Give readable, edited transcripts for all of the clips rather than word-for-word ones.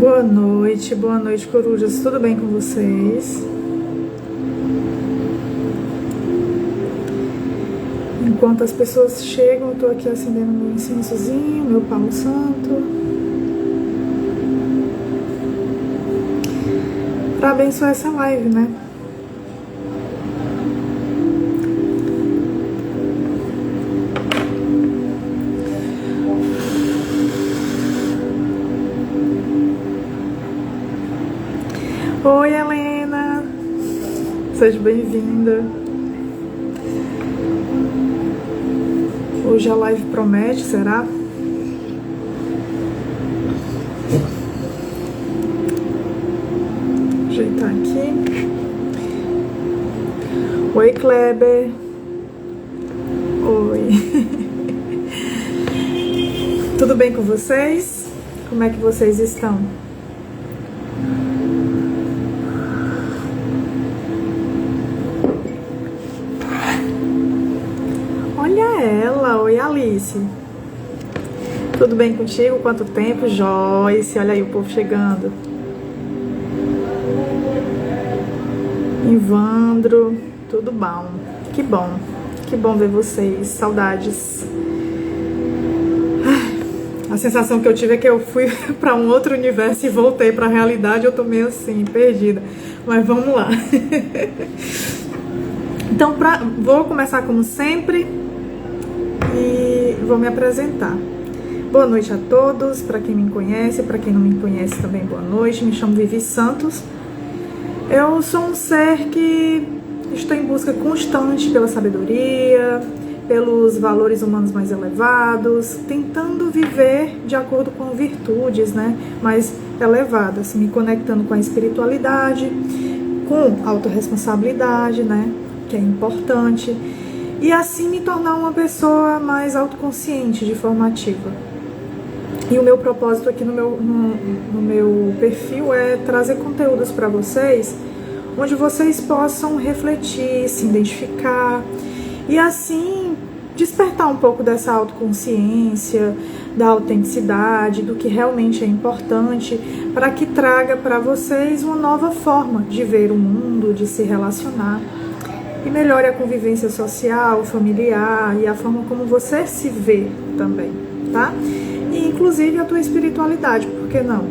Boa noite, corujas. Tudo bem com vocês? Enquanto as pessoas chegam, eu tô aqui acendendo meu incensozinho, meu palo santo, para abençoar essa live, né? Oi, Helena! Seja bem-vinda. Hoje a live promete, será? Vou ajeitar aqui. Oi, Kleber. Oi. Tudo bem com vocês? Como é que vocês estão? Oi, Alice. Tudo bem contigo? Quanto tempo? Joyce, olha aí o povo chegando. Ivandro, tudo bom? Que bom ver vocês. Saudades. A sensação que eu tive é que eu fui para um outro universo e voltei para a realidade. Eu tô meio assim, perdida. Mas vamos lá. Então, vou começar como sempre. E vou me apresentar. Boa noite a todos, para quem me conhece, para quem não me conhece também boa noite. Me chamo Vivi Santos. Eu sou um ser que estou em busca constante pela sabedoria, pelos valores humanos mais elevados, tentando viver de acordo com virtudes, né, mais elevadas, me conectando com a espiritualidade, com a autorresponsabilidade, né, que é importante. E assim me tornar uma pessoa mais autoconsciente de forma ativa. E o meu propósito aqui no meu perfil é trazer conteúdos para vocês, onde vocês possam refletir, se identificar e assim despertar um pouco dessa autoconsciência, da autenticidade, do que realmente é importante, para que traga para vocês uma nova forma de ver o mundo, de se relacionar. E melhore a convivência social, familiar e a forma como você se vê também, tá? E inclusive a tua espiritualidade, por que não?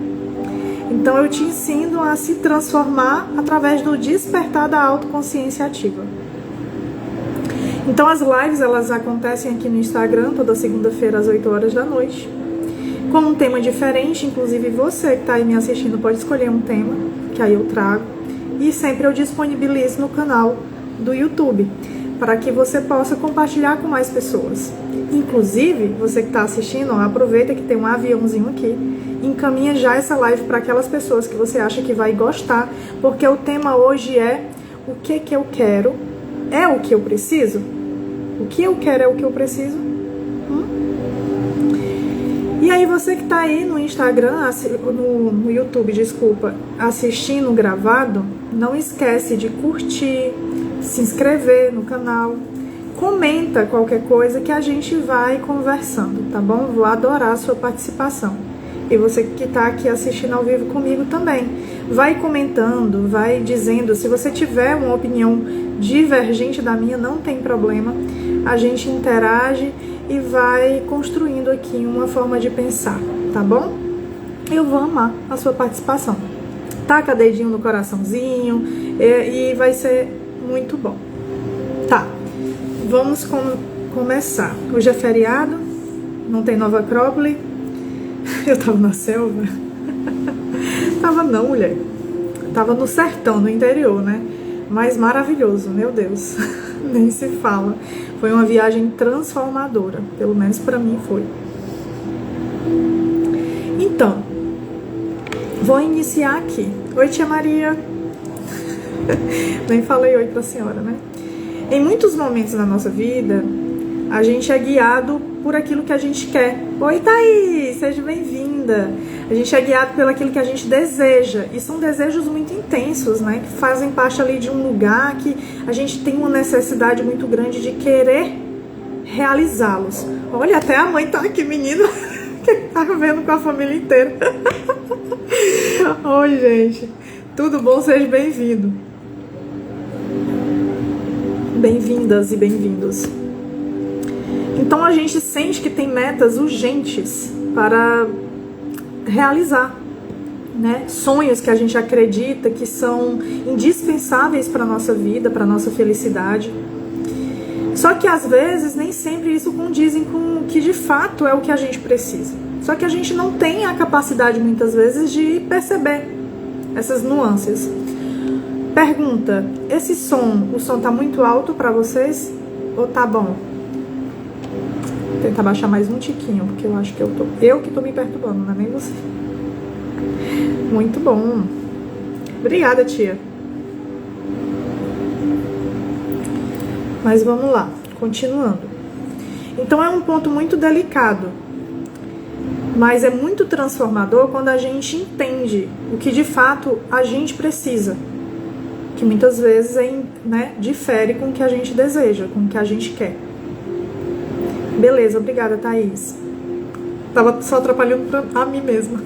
Então eu te ensino a se transformar através do despertar da autoconsciência ativa. Então as lives, elas acontecem aqui no Instagram, toda segunda-feira às 8 horas da noite, com um tema diferente. Inclusive você que está aí me assistindo pode escolher um tema, que aí eu trago. E sempre eu disponibilizo no canal do YouTube, para que você possa compartilhar com mais pessoas. Inclusive, você que está assistindo, ó, aproveita que tem um aviãozinho aqui, encaminha já essa live para aquelas pessoas que você acha que vai gostar, porque o tema hoje é: o que eu quero é o que eu preciso? O que eu quero é o que eu preciso? E aí você que está aí no Instagram, no YouTube, desculpa, assistindo gravado, não esquece de curtir, se inscrever no canal, comenta qualquer coisa que a gente vai conversando, tá bom? Vou adorar a sua participação. E você que está aqui assistindo ao vivo comigo também, vai comentando, vai dizendo. Se você tiver uma opinião divergente da minha, não tem problema, a gente interage e vai construindo aqui uma forma de pensar, tá bom? Eu vou amar a sua participação. Taca dedinho no coraçãozinho e vai ser muito bom. Tá, vamos começar. Hoje é feriado, não tem Nova Acrópole. Eu tava na selva. Tava não, mulher. Tava no sertão, no interior, né? Mas maravilhoso, meu Deus. Nem se fala. Foi uma viagem transformadora, pelo menos pra mim foi. Então, vou iniciar aqui. Oi, tia Maria. Nem falei oi pra senhora, né? Em muitos momentos da nossa vida, a gente é guiado por aquilo que a gente quer. Oi, Thaís, seja bem-vinda. A gente é guiado pelo aquilo que a gente deseja. E são desejos muito intensos, né? Que fazem parte ali de um lugar que a gente tem uma necessidade muito grande de querer realizá-los. Olha, até a mãe tá aqui, menino. Tá vendo com a família inteira. Oi, gente. Tudo bom? Seja bem-vindo. Bem-vindas e bem-vindos. Então a gente sente que tem metas urgentes para realizar, né? Sonhos que a gente acredita que são indispensáveis para a nossa vida, para a nossa felicidade. Só que às vezes nem sempre isso condizem com o que de fato é o que a gente precisa. Só que a gente não tem a capacidade muitas vezes de perceber essas nuances. Pergunta: o som tá muito alto para vocês ou tá bom? Vou tentar baixar mais um tiquinho, porque eu acho que eu que tô me perturbando, não é nem você. Muito bom. Obrigada, tia. Mas vamos lá, continuando. Então é um ponto muito delicado, mas é muito transformador quando a gente entende o que de fato a gente precisa, que muitas vezes difere com o que a gente deseja, com o que a gente quer. Beleza, obrigada, Thaís. Tava só atrapalhando a mim mesma.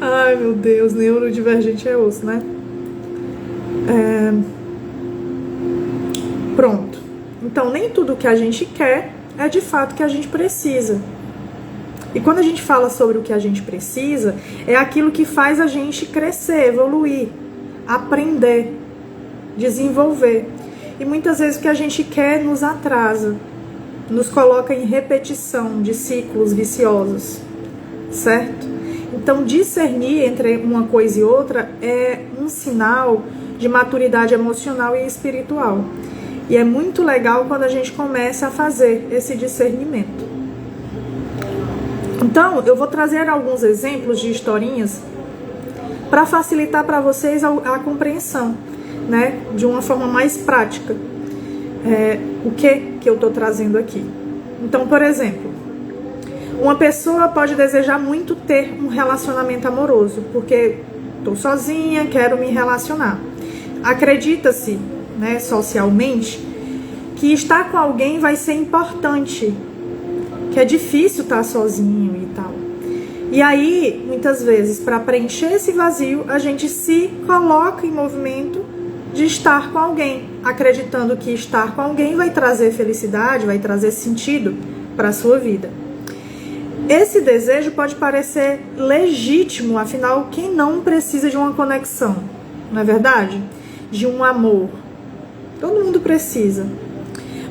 Ai, meu Deus, neurodivergente é osso, né? Pronto. Então, nem tudo que a gente quer é de fato o que a gente precisa. E quando a gente fala sobre o que a gente precisa, é aquilo que faz a gente crescer, evoluir, aprender, desenvolver. E muitas vezes o que a gente quer nos atrasa, nos coloca em repetição de ciclos viciosos, certo? Então, discernir entre uma coisa e outra é um sinal de maturidade emocional e espiritual. E é muito legal quando a gente começa a fazer esse discernimento. Então, eu vou trazer alguns exemplos de historinhas para facilitar para vocês a compreensão, né, de uma forma mais prática. O que eu estou trazendo aqui. Então, por exemplo, uma pessoa pode desejar muito ter um relacionamento amoroso, porque estou sozinha, quero me relacionar. Acredita-se, né, socialmente, que estar com alguém vai ser importante, que é difícil estar sozinho e tal. E aí, muitas vezes, para preencher esse vazio, a gente se coloca em movimento de estar com alguém, acreditando que estar com alguém vai trazer felicidade, vai trazer sentido para a sua vida. Esse desejo pode parecer legítimo, afinal, quem não precisa de uma conexão, não é verdade? De um amor. Todo mundo precisa.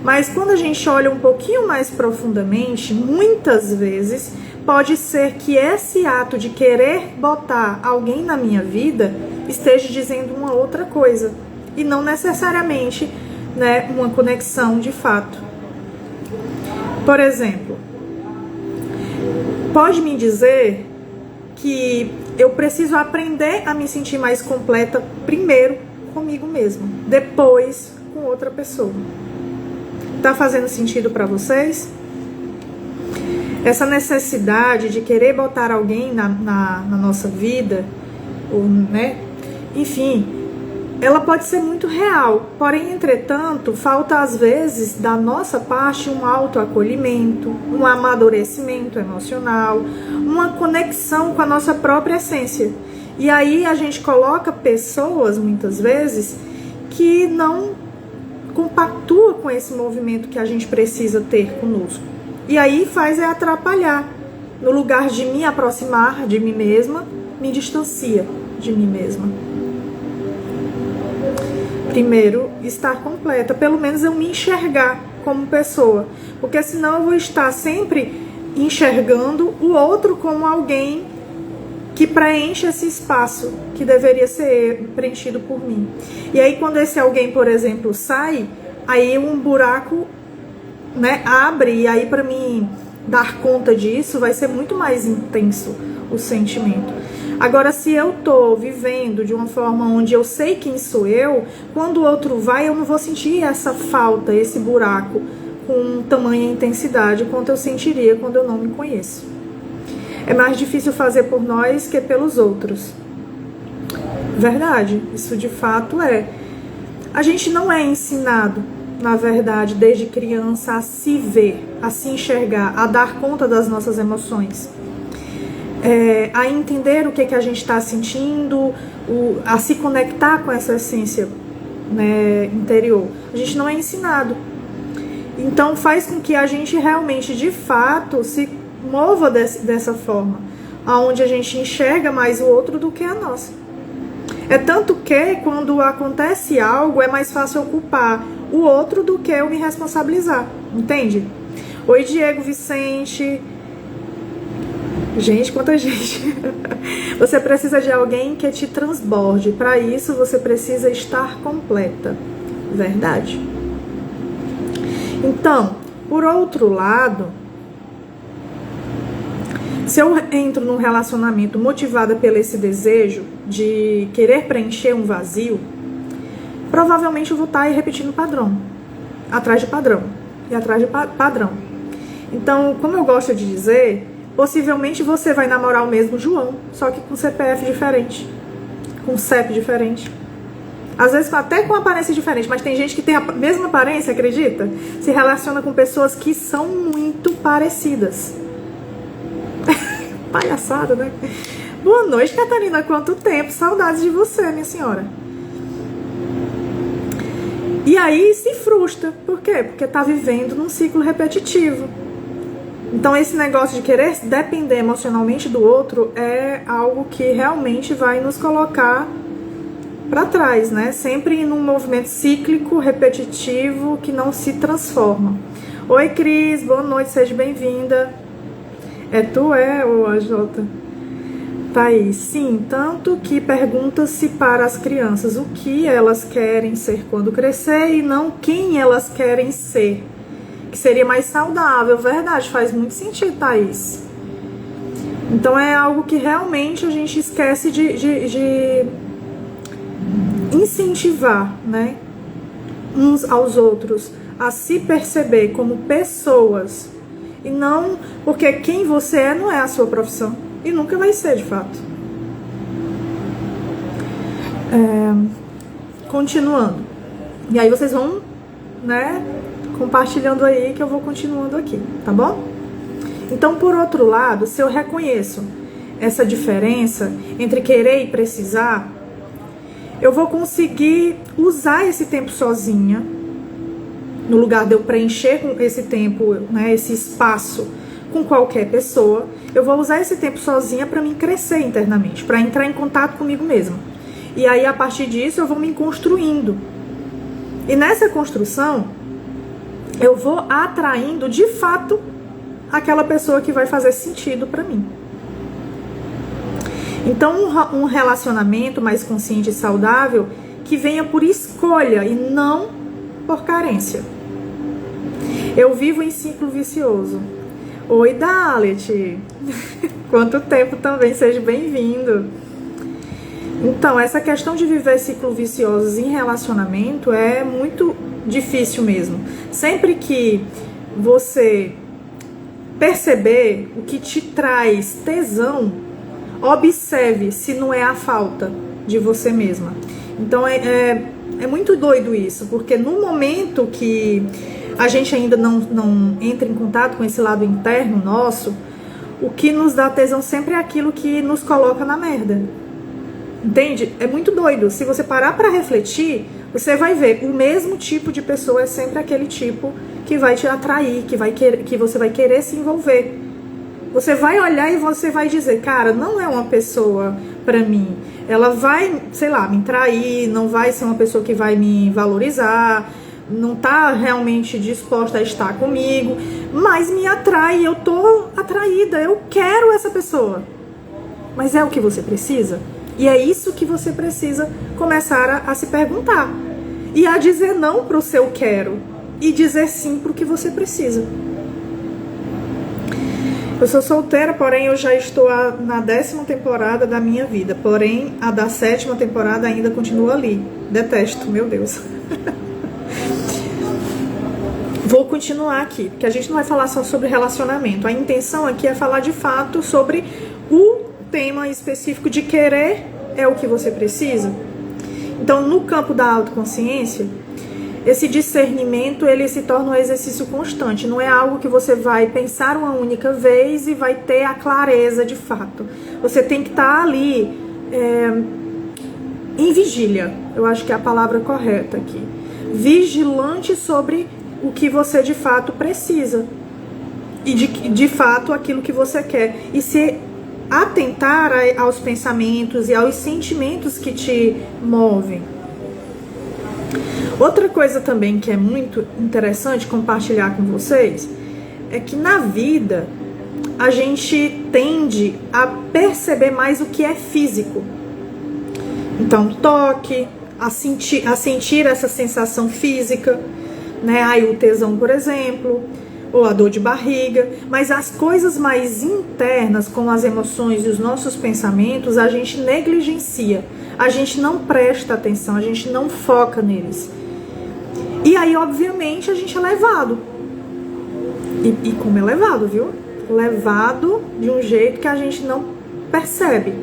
Mas quando a gente olha um pouquinho mais profundamente, muitas vezes pode ser que esse ato de querer botar alguém na minha vida esteja dizendo uma outra coisa. E não necessariamente, né, uma conexão de fato. Por exemplo, pode me dizer que eu preciso aprender a me sentir mais completa primeiro comigo mesma, depois com outra pessoa. Tá fazendo sentido para vocês? Essa necessidade de querer botar alguém na nossa vida, ou, né? Enfim, ela pode ser muito real, porém, entretanto, falta às vezes da nossa parte um autoacolhimento, um amadurecimento emocional, uma conexão com a nossa própria essência. E aí a gente coloca pessoas, muitas vezes, que não compactua com esse movimento que a gente precisa ter conosco. E aí faz atrapalhar. No lugar de me aproximar de mim mesma, me distancia de mim mesma. Primeiro, estar completa, pelo menos eu me enxergar como pessoa, porque senão eu vou estar sempre enxergando o outro como alguém que preenche esse espaço que deveria ser preenchido por mim. E aí quando esse alguém, por exemplo, sai, aí um buraco, né, abre, e aí para mim dar conta disso vai ser muito mais intenso o sentimento. Agora, se eu tô vivendo de uma forma onde eu sei quem sou eu, quando o outro vai, eu não vou sentir essa falta, esse buraco com tamanha intensidade quanto eu sentiria quando eu não me conheço. É mais difícil fazer por nós que pelos outros. Verdade, isso de fato é. A gente não é ensinado na verdade, desde criança, a se ver, a se enxergar, a dar conta das nossas emoções, a entender o que a gente está sentindo, a se conectar com essa essência, né, interior. A gente não é ensinado. Então faz com que a gente realmente, de fato, se mova dessa forma, onde a gente enxerga mais o outro do que a nossa. É tanto que, quando acontece algo, é mais fácil eu culpar o outro do que eu me responsabilizar, entende? Oi, Diego Vicente. Gente, quanta gente. Você precisa de alguém que te transborde. Para isso, você precisa estar completa. Verdade? Então, por outro lado, se eu entro num relacionamento motivada pelo esse desejo de querer preencher um vazio, provavelmente eu vou estar aí repetindo padrão, atrás de padrão, e atrás de padrão. Então, como eu gosto de dizer, possivelmente você vai namorar o mesmo João, só que com CPF diferente, com CEP diferente. Às vezes até com aparência diferente, mas tem gente que tem a mesma aparência, acredita? Se relaciona com pessoas que são muito parecidas. Palhaçada, né? Boa noite, Catarina. Quanto tempo? Saudades de você, minha senhora. E aí se frustra. Por quê? Porque tá vivendo num ciclo repetitivo. Então esse negócio de querer depender emocionalmente do outro é algo que realmente vai nos colocar para trás, né? Sempre num movimento cíclico, repetitivo, que não se transforma. Oi, Cris. Boa noite. Seja bem-vinda. É tu, ô AJ? Thaís, sim, tanto que pergunta-se para as crianças o que elas querem ser quando crescer e não quem elas querem ser, que seria mais saudável. Verdade, faz muito sentido, Thaís. Então é algo que realmente a gente esquece de incentivar, né, uns aos outros a se perceber como pessoas. E não, porque quem você é não é a sua profissão. E nunca vai ser, de fato. Continuando. E aí vocês vão, né, compartilhando aí que eu vou continuando aqui, tá bom? Então, por outro lado, se eu reconheço essa diferença entre querer e precisar, eu vou conseguir usar esse tempo sozinha, no lugar de eu preencher esse tempo, né, esse espaço com qualquer pessoa. Eu vou usar esse tempo sozinha para me crescer internamente, para entrar em contato comigo mesma. E aí, a partir disso, eu vou me construindo. E nessa construção, eu vou atraindo, de fato, aquela pessoa que vai fazer sentido para mim. Então, um relacionamento mais consciente e saudável que venha por escolha e não por carência. Eu vivo em ciclo vicioso. Oi, Dalet. Quanto tempo também, seja bem-vindo. Então, essa questão de viver ciclos viciosos em relacionamento é muito difícil mesmo. Sempre que você perceber o que te traz tesão, observe se não é a falta de você mesma. Então, é muito doido isso, porque no momento que a gente ainda não entra em contato com esse lado interno nosso, o que nos dá tesão sempre é aquilo que nos coloca na merda. Entende? É muito doido. Se você parar para refletir, você vai ver, o mesmo tipo de pessoa é sempre aquele tipo que vai te atrair, que você vai querer se envolver. Você vai olhar e você vai dizer, cara, não é uma pessoa pra mim. Ela vai, sei lá, me trair, não vai ser uma pessoa que vai me valorizar, não tá realmente disposta a estar comigo, mas me atrai, eu tô atraída, eu quero essa pessoa. Mas é o que você precisa? E é isso que você precisa começar a se perguntar. E a dizer não pro seu quero e dizer sim pro que você precisa. Eu sou solteira, porém eu já estou na 10ª temporada da minha vida. Porém, a da 7ª temporada ainda continua ali. Detesto, meu Deus. Vou continuar aqui, porque a gente não vai falar só sobre relacionamento. A intenção aqui é falar de fato sobre o tema específico de querer é o que você precisa. Então, no campo da autoconsciência, esse discernimento, ele se torna um exercício constante. Não é algo que você vai pensar uma única vez e vai ter a clareza de fato. Você tem que estar ali em vigília. Eu acho que é a palavra correta aqui. Vigilante sobre o que você de fato precisa. E de fato aquilo que você quer. E se atentar aos pensamentos e aos sentimentos que te movem. Outra coisa também que é muito interessante compartilhar com vocês é que na vida a gente tende a perceber mais o que é físico. Então, toque, a sentir essa sensação física, né? Aí o tesão, por exemplo, ou a dor de barriga. Mas as coisas mais internas, como as emoções e os nossos pensamentos, a gente negligencia. A gente não presta atenção, a gente não foca neles. E aí, obviamente, a gente é levado. E como é levado, viu? Levado de um jeito que a gente não percebe.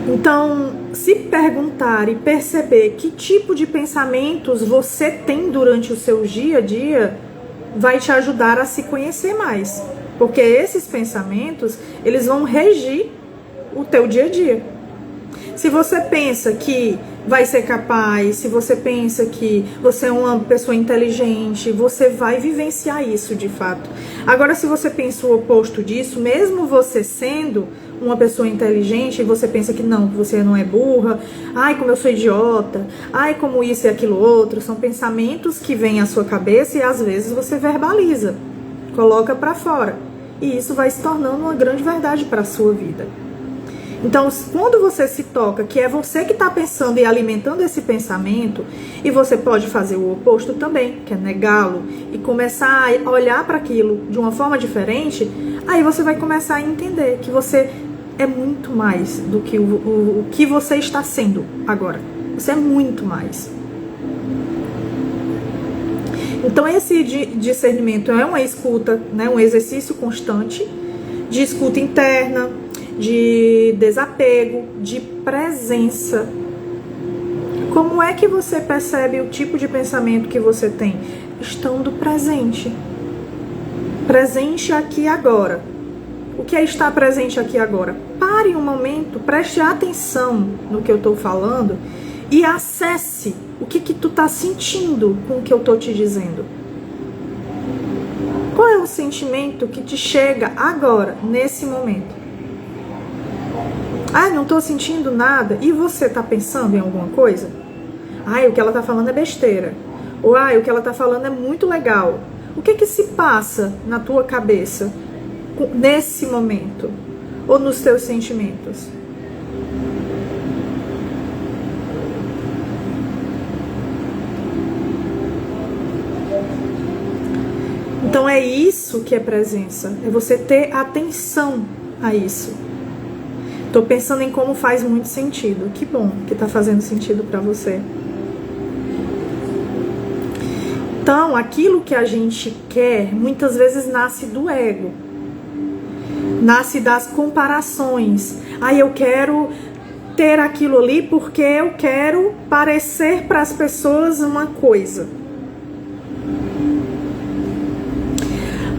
Então, se perguntar e perceber que tipo de pensamentos você tem durante o seu dia a dia, vai te ajudar a se conhecer mais. Porque esses pensamentos, eles vão regir o teu dia a dia. Se você pensa que vai ser capaz, se você pensa que você é uma pessoa inteligente, você vai vivenciar isso de fato. Agora, se você pensa o oposto disso, mesmo você sendo uma pessoa inteligente, e você pensa que não, que você não é burra, ai, como eu sou idiota, ai, como isso e aquilo outro, são pensamentos que vêm à sua cabeça e às vezes você verbaliza, coloca pra fora. E isso vai se tornando uma grande verdade para a sua vida. Então, quando você se toca que é você que está pensando e alimentando esse pensamento, e você pode fazer o oposto também, que é negá-lo, e começar a olhar para aquilo de uma forma diferente, aí você vai começar a entender que você é muito mais do que o que você está sendo agora. Você é muito mais. Então, esse discernimento é uma escuta, né, um exercício constante de escuta interna, de desapego, de presença. Como é que você percebe o tipo de pensamento que você tem? Estando presente. Presente aqui e agora. O que é estar presente aqui e agora? Pare um momento, preste atenção no que eu estou falando e acesse o que tu tá sentindo com o que eu estou te dizendo. Qual é o sentimento que te chega agora, nesse momento? Ai, não tô sentindo nada. E você tá pensando em alguma coisa? Ai, o que ela tá falando é besteira. Ou ai, o que ela tá falando é muito legal. O que se passa na tua cabeça nesse momento? Ou nos teus sentimentos? Então é isso que é presença. É você ter atenção a isso. Tô pensando em como faz muito sentido. Que bom que tá fazendo sentido para você. Então, aquilo que a gente quer, muitas vezes nasce do ego. Nasce das comparações. Aí eu quero ter aquilo ali porque eu quero parecer para as pessoas uma coisa.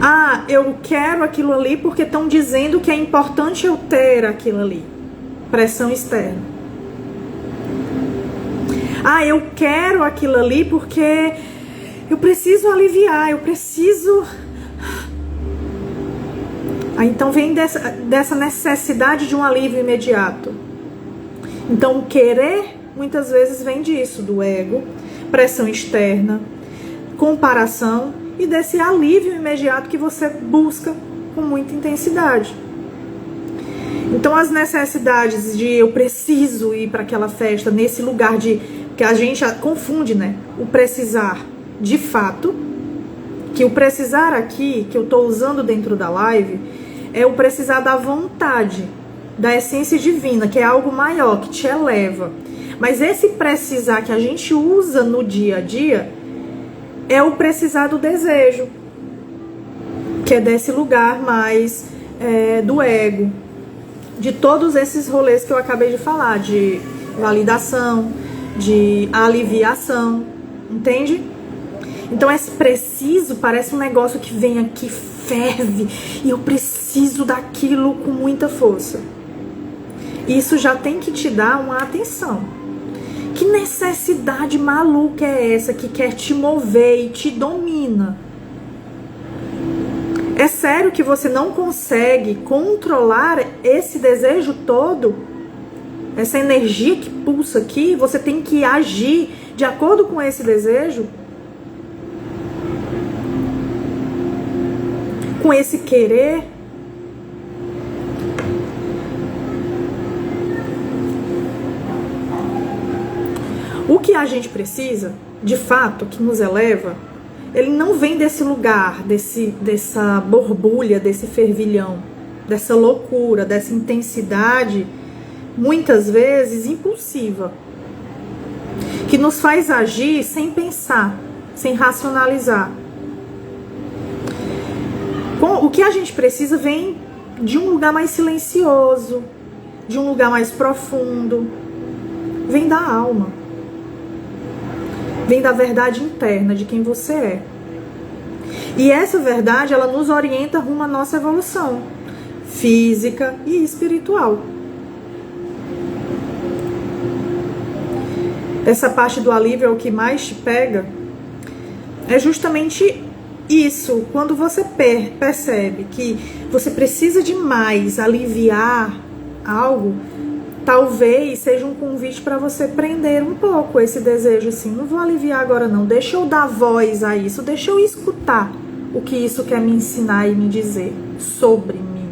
Ah, eu quero aquilo ali porque estão dizendo que é importante eu ter aquilo ali. Pressão externa. Ah, eu quero aquilo ali porque eu preciso aliviar, eu preciso... Ah, então vem dessa necessidade de um alívio imediato. Então o querer muitas vezes vem disso, do ego, pressão externa, comparação e desse alívio imediato que você busca com muita intensidade. Então as necessidades de eu preciso ir para aquela festa, nesse lugar de que a gente confunde, né? O precisar de fato, que o precisar aqui, que eu estou usando dentro da live, é o precisar da vontade, da essência divina, que é algo maior, que te eleva. Mas esse precisar que a gente usa no dia a dia é o precisar do desejo, que é desse lugar mais do ego, de todos esses rolês que eu acabei de falar, de validação, de aliviação. Entende? Então esse preciso parece um negócio que vem aqui, ferve, e eu preciso daquilo com muita força. Isso já tem que te dar uma atenção. Que necessidade maluca é essa que quer te mover e te domina? É sério que você não consegue controlar esse desejo todo? Essa energia que pulsa aqui, você tem que agir de acordo com esse desejo? Com esse querer? O que a gente precisa, de fato, que nos eleva, ele não vem desse lugar, dessa borbulha, desse fervilhão, dessa loucura, dessa intensidade, muitas vezes impulsiva, que nos faz agir sem pensar, sem racionalizar. O que a gente precisa vem de um lugar mais silencioso, de um lugar mais profundo, vem da alma. Vem da verdade interna de quem você é. E essa verdade, ela nos orienta rumo à nossa evolução física e espiritual. Essa parte do alívio é o que mais te pega. É justamente isso. Quando você percebe que você precisa de mais aliviar algo, talvez seja um convite para você prender um pouco esse desejo assim. Não vou aliviar agora não, deixa eu dar voz a isso, deixa eu escutar o que isso quer me ensinar e me dizer sobre mim.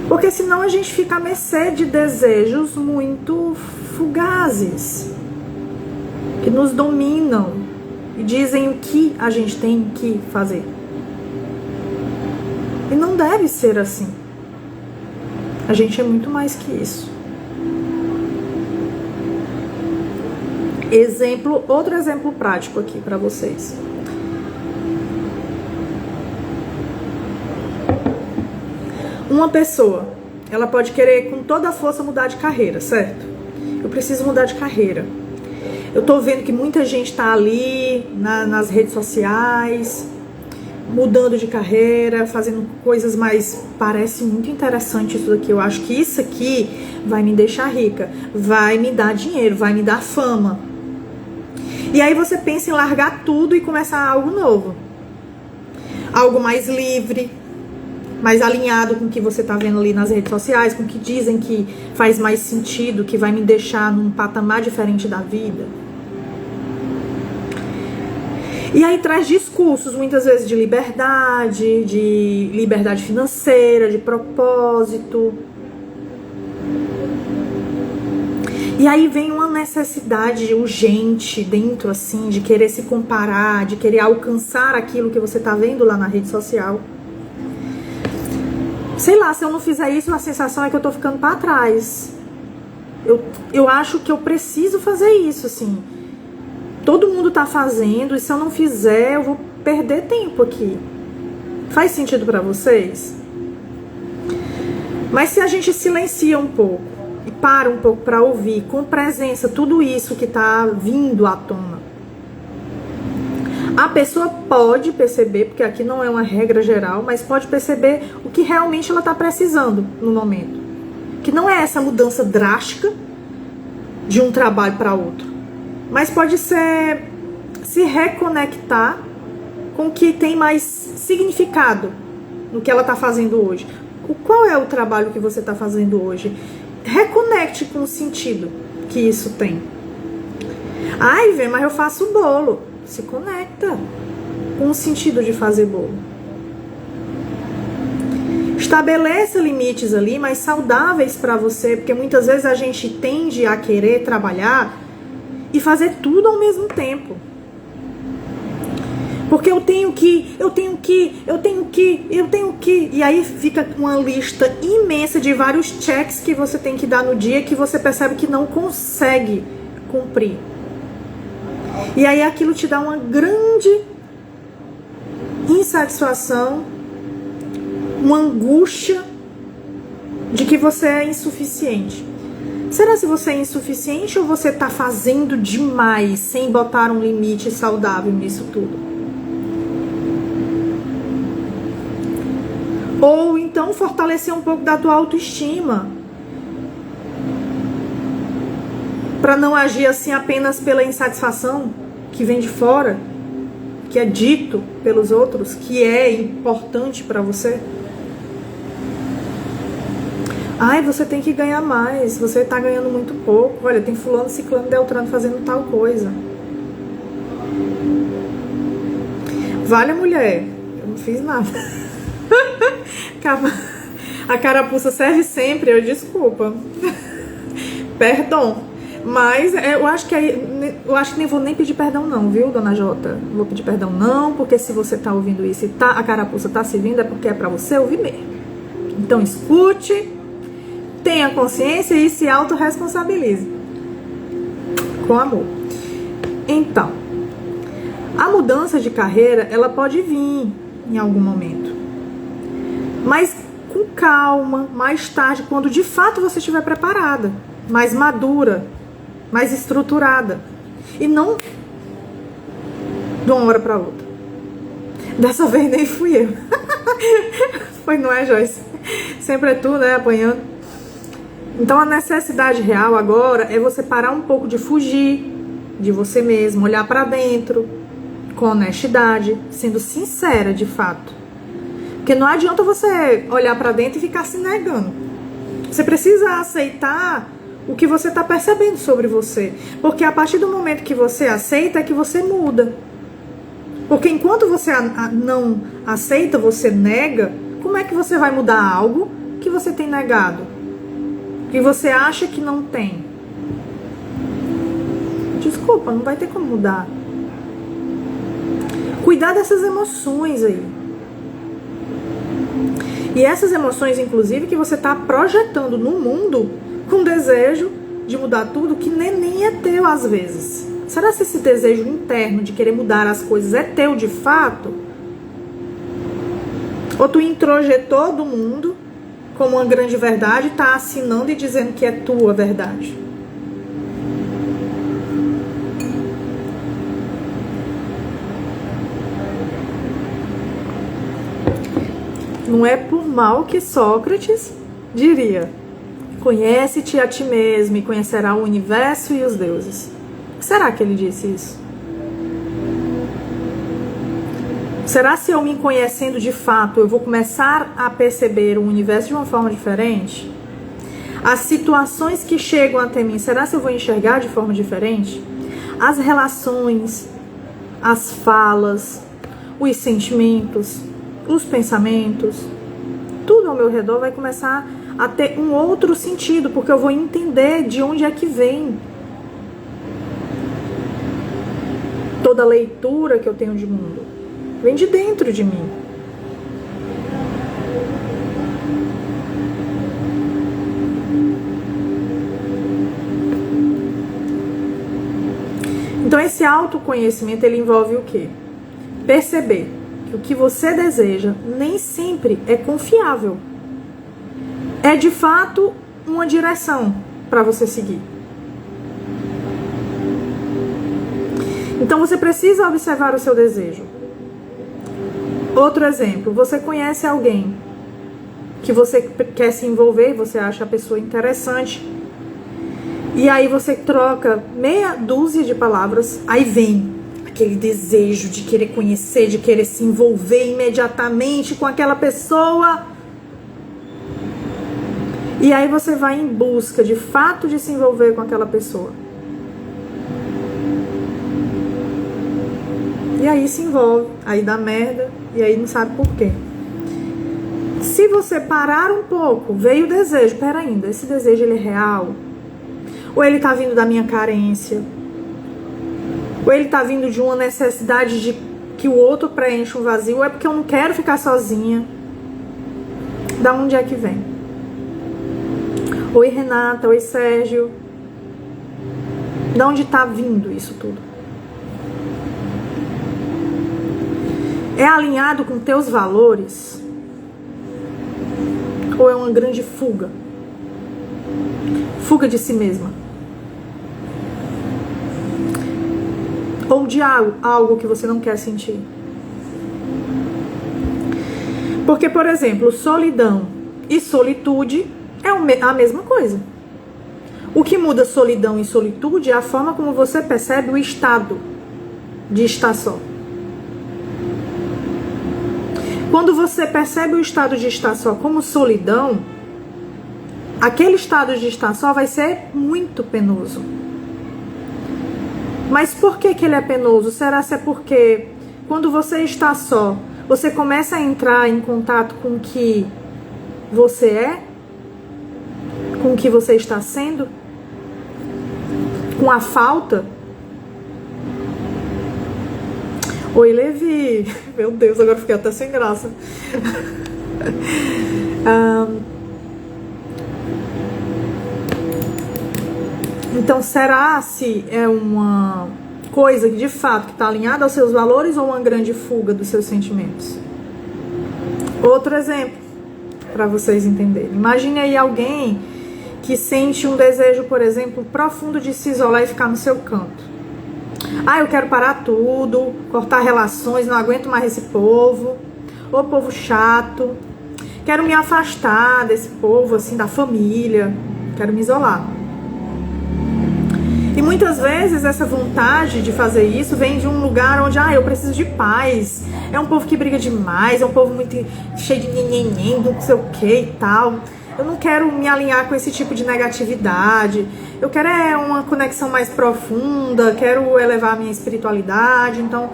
Porque senão a gente fica à mercê de desejos muito fugazes, que nos dominam e dizem o que a gente tem que fazer. E não deve ser assim. A gente é muito mais que isso. Outro exemplo prático aqui para vocês. Uma pessoa, ela pode querer com toda a força mudar de carreira, certo? Eu preciso mudar de carreira. Eu tô vendo que muita gente tá ali nas redes sociais, mudando de carreira, fazendo coisas mais... Parece muito interessante isso daqui. Eu acho que isso aqui vai me deixar rica, vai me dar dinheiro, vai me dar fama. E aí você pensa em largar tudo e começar algo novo. Algo mais livre, mais alinhado com o que você tá vendo ali nas redes sociais, com o que dizem que faz mais sentido, que vai me deixar num patamar diferente da vida. E aí traz discursos, muitas vezes, de liberdade financeira, de propósito. E aí vem uma necessidade urgente dentro, assim, de querer se comparar, de querer alcançar aquilo que você tá vendo lá na rede social. Sei lá, se eu não fizer isso, a sensação é que eu tô ficando pra trás. Eu acho que eu preciso fazer isso, assim. Todo mundo tá fazendo, e se eu não fizer, eu vou perder tempo aqui. Faz sentido pra vocês? Mas se a gente silencia um pouco e para um pouco pra ouvir, com presença, tudo isso que tá vindo à tona, a pessoa pode perceber, porque aqui não é uma regra geral, mas pode perceber o que realmente ela tá precisando no momento. Que não é essa mudança drástica de um trabalho para outro, mas pode ser se reconectar com o que tem mais significado no que ela está fazendo hoje. Qual é o trabalho que você está fazendo hoje? Reconecte com o sentido que isso tem. Ai, Vê, mas eu faço bolo. Se conecta com o sentido de fazer bolo. Estabeleça limites ali, mas saudáveis para você, porque muitas vezes a gente tende a querer trabalhar e fazer tudo ao mesmo tempo. Porque eu tenho que, e aí fica uma lista imensa de vários checks que você tem que dar no dia que você percebe que não consegue cumprir. E aí aquilo te dá uma grande insatisfação, uma angústia de que você é insuficiente. Será se você é insuficiente ou você está fazendo demais sem botar um limite saudável nisso tudo? Ou então fortalecer um pouco da tua autoestima, para não agir assim apenas pela insatisfação que vem de fora, que é dito pelos outros, que é importante para você. Ai, você tem que ganhar mais, você tá ganhando muito pouco. Olha, tem fulano, ciclano, beltrano fazendo tal coisa. Vale, mulher, eu não fiz nada. A carapuça serve sempre, eu desculpa. Perdão. Mas eu acho que nem vou nem pedir perdão não, viu, dona Jota? Não vou pedir perdão não, porque se você tá ouvindo isso e a carapuça tá servindo, é porque é pra você ouvir mesmo. Então escute, tenha consciência e se autorresponsabilize. Com amor. Então, a mudança de carreira, ela pode vir em algum momento. Mas com calma, mais tarde, quando de fato você estiver preparada, mais madura, mais estruturada. E não de uma hora para outra. Dessa vez nem fui eu. Foi, não é, Joyce? Sempre é tu, né, apanhando. Então a necessidade real agora é você parar um pouco de fugir de você mesmo, olhar para dentro com honestidade, sendo sincera de fato. Porque não adianta você olhar para dentro e ficar se negando. Você precisa aceitar o que você está percebendo sobre você. Porque a partir do momento que você aceita é que você muda. Porque enquanto você não aceita, você nega, como é que você vai mudar algo que você tem negado? Que você acha que não tem? Desculpa, não vai ter como mudar. Cuidar dessas emoções aí. E essas emoções, inclusive, que você está projetando no mundo com desejo de mudar tudo que nem é teu às vezes. Será que esse desejo interno de querer mudar as coisas é teu de fato? Ou tu introjetou do mundo como uma grande verdade e está assinando e dizendo que é tua verdade? Não é por mal que Sócrates diria: conhece-te a ti mesmo e conhecerá o universo e os deuses. Será que ele disse isso? Será se eu me conhecendo de fato, eu vou começar a perceber o universo de uma forma diferente? As situações que chegam até mim, será se eu vou enxergar de forma diferente? As relações, as falas, os sentimentos, os pensamentos, tudo ao meu redor vai começar a ter um outro sentido, porque eu vou entender de onde é que vem toda a leitura que eu tenho de mundo. Vem de dentro de mim. Então esse autoconhecimento, ele envolve o quê? Perceber que o que você deseja nem sempre é confiável. É de fato uma direção para você seguir. Então você precisa observar o seu desejo. Outro exemplo, você conhece alguém que você quer se envolver, você acha a pessoa interessante, e aí você troca meia dúzia de palavras, aí vem aquele desejo de querer conhecer, de querer se envolver imediatamente com aquela pessoa. E aí você vai em busca de fato de se envolver com aquela pessoa. E aí se envolve, aí dá merda, e aí não sabe por quê. Se você parar um pouco, veio o desejo, pera ainda, esse desejo ele é real? Ou ele tá vindo da minha carência? Ou ele tá vindo de uma necessidade de que o outro preencha um vazio? Ou é porque eu não quero ficar sozinha? Da onde é que vem? Oi, Renata, oi, Sérgio. Da onde tá vindo isso tudo? É alinhado com teus valores? Ou é uma grande fuga? fuga de si mesma. Ou de algo que você não quer sentir. Porque, por exemplo, solidão e solitude é a mesma coisa. O que muda solidão e solitude é a forma como você percebe o estado de estar só. Quando você percebe o estado de estar só como solidão, aquele estado de estar só vai ser muito penoso. Mas por que ele é penoso? Será que é porque quando você está só, você começa a entrar em contato com o que você é? Com o que você está sendo? Com a falta? Oi, Levi. Meu Deus, agora fiquei até sem graça. Então, será se é uma coisa que de fato está alinhada aos seus valores ou uma grande fuga dos seus sentimentos? Outro exemplo, para vocês entenderem. Imagine aí alguém que sente um desejo, por exemplo, profundo de se isolar e ficar no seu canto. Ah, eu quero parar tudo, cortar relações, não aguento mais esse povo. Ô povo chato. Quero me afastar desse povo, assim, da família. Quero me isolar. E muitas vezes essa vontade de fazer isso vem de um lugar onde, eu preciso de paz. É um povo que briga demais, é um povo muito cheio de nhenhenhen, não sei o que e tal. Eu não quero me alinhar com esse tipo de negatividade. Eu quero uma conexão mais profunda, quero elevar a minha espiritualidade. Então,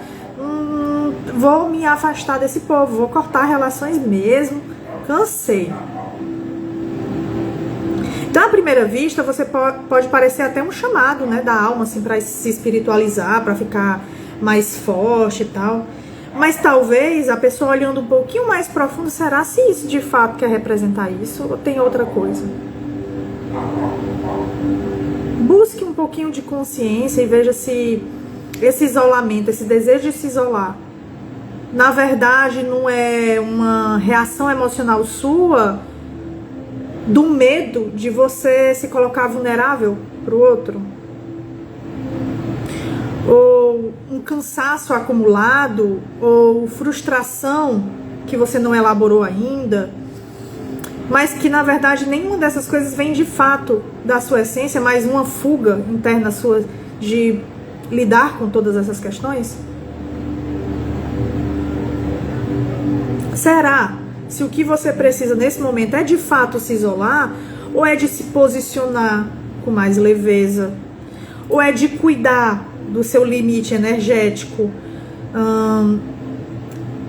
vou me afastar desse povo, vou cortar relações mesmo. Cansei. Então, à primeira vista, você pode parecer até um chamado, né, da alma, assim, para se espiritualizar, para ficar mais forte e tal. Mas talvez a pessoa olhando um pouquinho mais profundo, será se isso de fato quer representar isso ou tem outra coisa? Busque um pouquinho de consciência e veja se esse isolamento, esse desejo de se isolar, na verdade não é uma reação emocional sua do medo de você se colocar vulnerável para o outro? Ou um cansaço acumulado, ou frustração que você não elaborou ainda, mas que na verdade nenhuma dessas coisas vem de fato da sua essência, mas uma fuga interna sua de lidar com todas essas questões? Será se o que você precisa nesse momento é de fato se isolar, ou é de se posicionar com mais leveza, ou é de cuidar do seu limite energético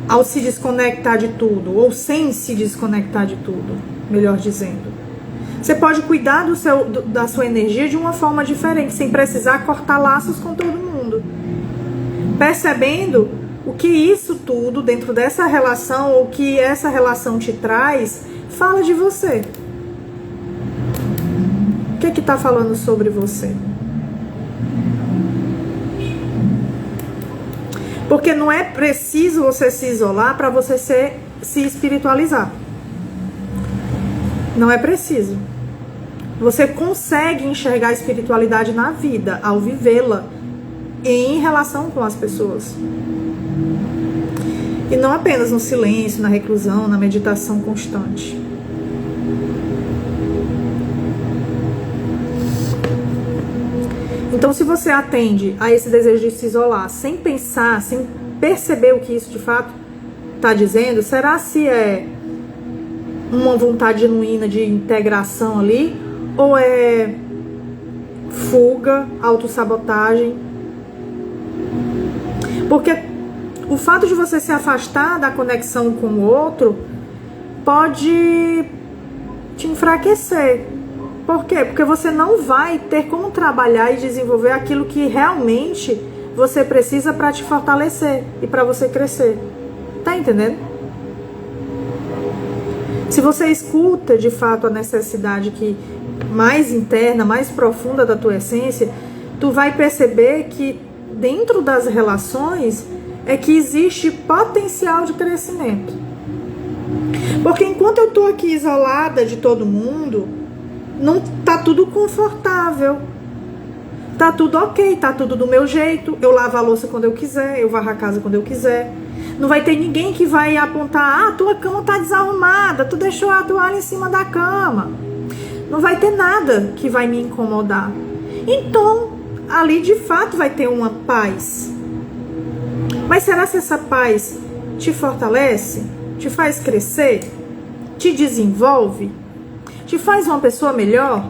ao se desconectar de tudo, ou sem se desconectar de tudo, melhor dizendo. Você pode cuidar da sua energia de uma forma diferente, sem precisar cortar laços com todo mundo, percebendo o que isso tudo, dentro dessa relação, ou o que essa relação te traz, fala de você. O que está falando sobre você? Porque não é preciso você se isolar para você se espiritualizar. Não é preciso. Você consegue enxergar a espiritualidade na vida, ao vivê-la, em relação com as pessoas. E não apenas no silêncio, na reclusão, na meditação constante. Então, se você atende a esse desejo de se isolar sem pensar, sem perceber o que isso de fato está dizendo, será se é uma vontade genuína de integração ali, ou é fuga, autossabotagem? Porque o fato de você se afastar da conexão com o outro pode te enfraquecer. Por quê? Porque você não vai ter como trabalhar e desenvolver aquilo que realmente você precisa para te fortalecer e para você crescer. Tá entendendo? Se você escuta de fato a necessidade que mais interna, mais profunda da tua essência, tu vai perceber que dentro das relações é que existe potencial de crescimento. Porque enquanto eu tô aqui isolada de todo mundo, não tá tudo confortável. Tá tudo ok, tá tudo do meu jeito. Eu lavo a louça quando eu quiser, eu varro a casa quando eu quiser. Não vai ter ninguém que vai apontar: ah, tua cama tá desarrumada, tu deixou a toalha em cima da cama. Não vai ter nada que vai me incomodar. Então, ali de fato vai ter uma paz. Mas será que essa paz te fortalece? Te faz crescer? Te desenvolve? Te faz uma pessoa melhor?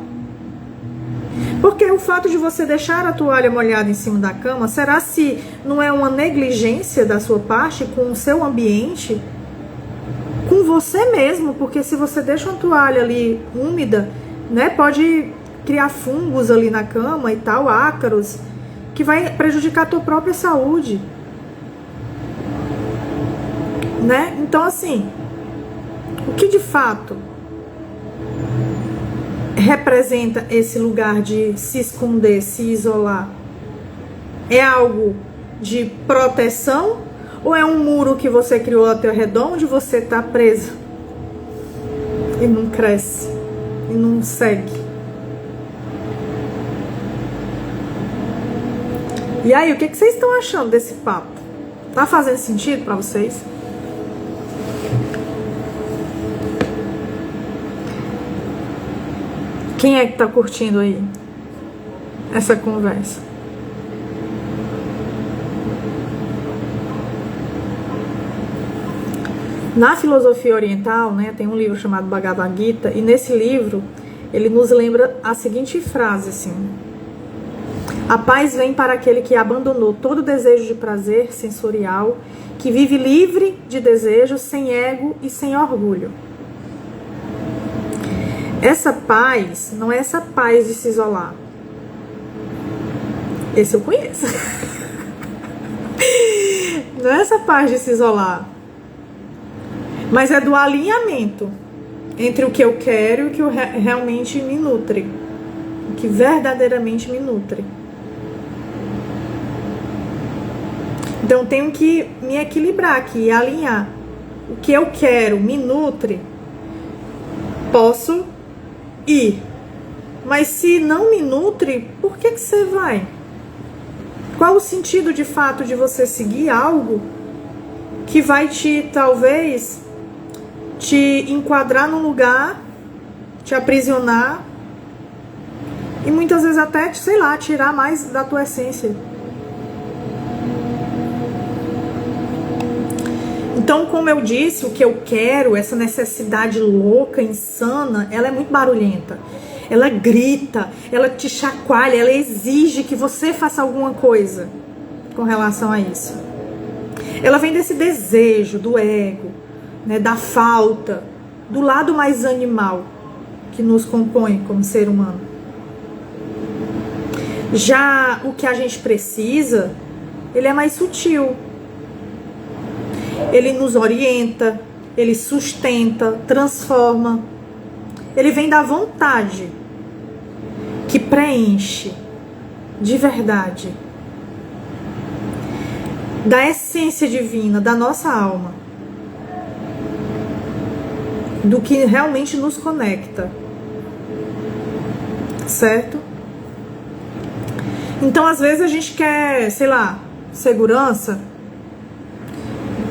Porque o fato de você deixar a toalha molhada em cima da cama, será se não é uma negligência da sua parte com o seu ambiente? Com você mesmo? Porque se você deixa uma toalha ali úmida, né, pode criar fungos ali na cama e tal, ácaros, que vai prejudicar a tua própria saúde. Né? Então, assim, o que de fato representa esse lugar de se esconder, se isolar? É algo de proteção ou é um muro que você criou ao teu redor onde você está preso e não cresce e não segue? E aí, o que vocês estão achando desse papo? Tá fazendo sentido para vocês? Quem é que tá curtindo aí essa conversa? Na filosofia oriental, né, tem um livro chamado Bhagavad Gita, e nesse livro ele nos lembra a seguinte frase, assim: a paz vem para aquele que abandonou todo desejo de prazer sensorial, que vive livre de desejos, sem ego e sem orgulho. Essa paz não é essa paz de se isolar. Esse eu conheço. Não é essa paz de se isolar. Mas é do alinhamento entre o que eu quero e o que realmente me nutre. O que verdadeiramente me nutre. Então eu tenho que me equilibrar aqui e alinhar. O que eu quero me nutre. Posso ir. Mas se não me nutre, por que você vai? Qual o sentido de fato de você seguir algo que vai talvez te enquadrar num lugar, te aprisionar e muitas vezes até, sei lá, tirar mais da tua essência? Então, como eu disse, o que eu quero, essa necessidade louca, insana, ela é muito barulhenta. Ela grita, ela te chacoalha, ela exige que você faça alguma coisa com relação a isso. Ela vem desse desejo, do ego, né, da falta, do lado mais animal que nos compõe como ser humano. Já o que a gente precisa, ele é mais sutil. Ele nos orienta, ele sustenta, transforma. Ele vem da vontade que preenche de verdade, da essência divina, da nossa alma, do que realmente nos conecta, certo? Então, às vezes a gente quer, sei lá, segurança,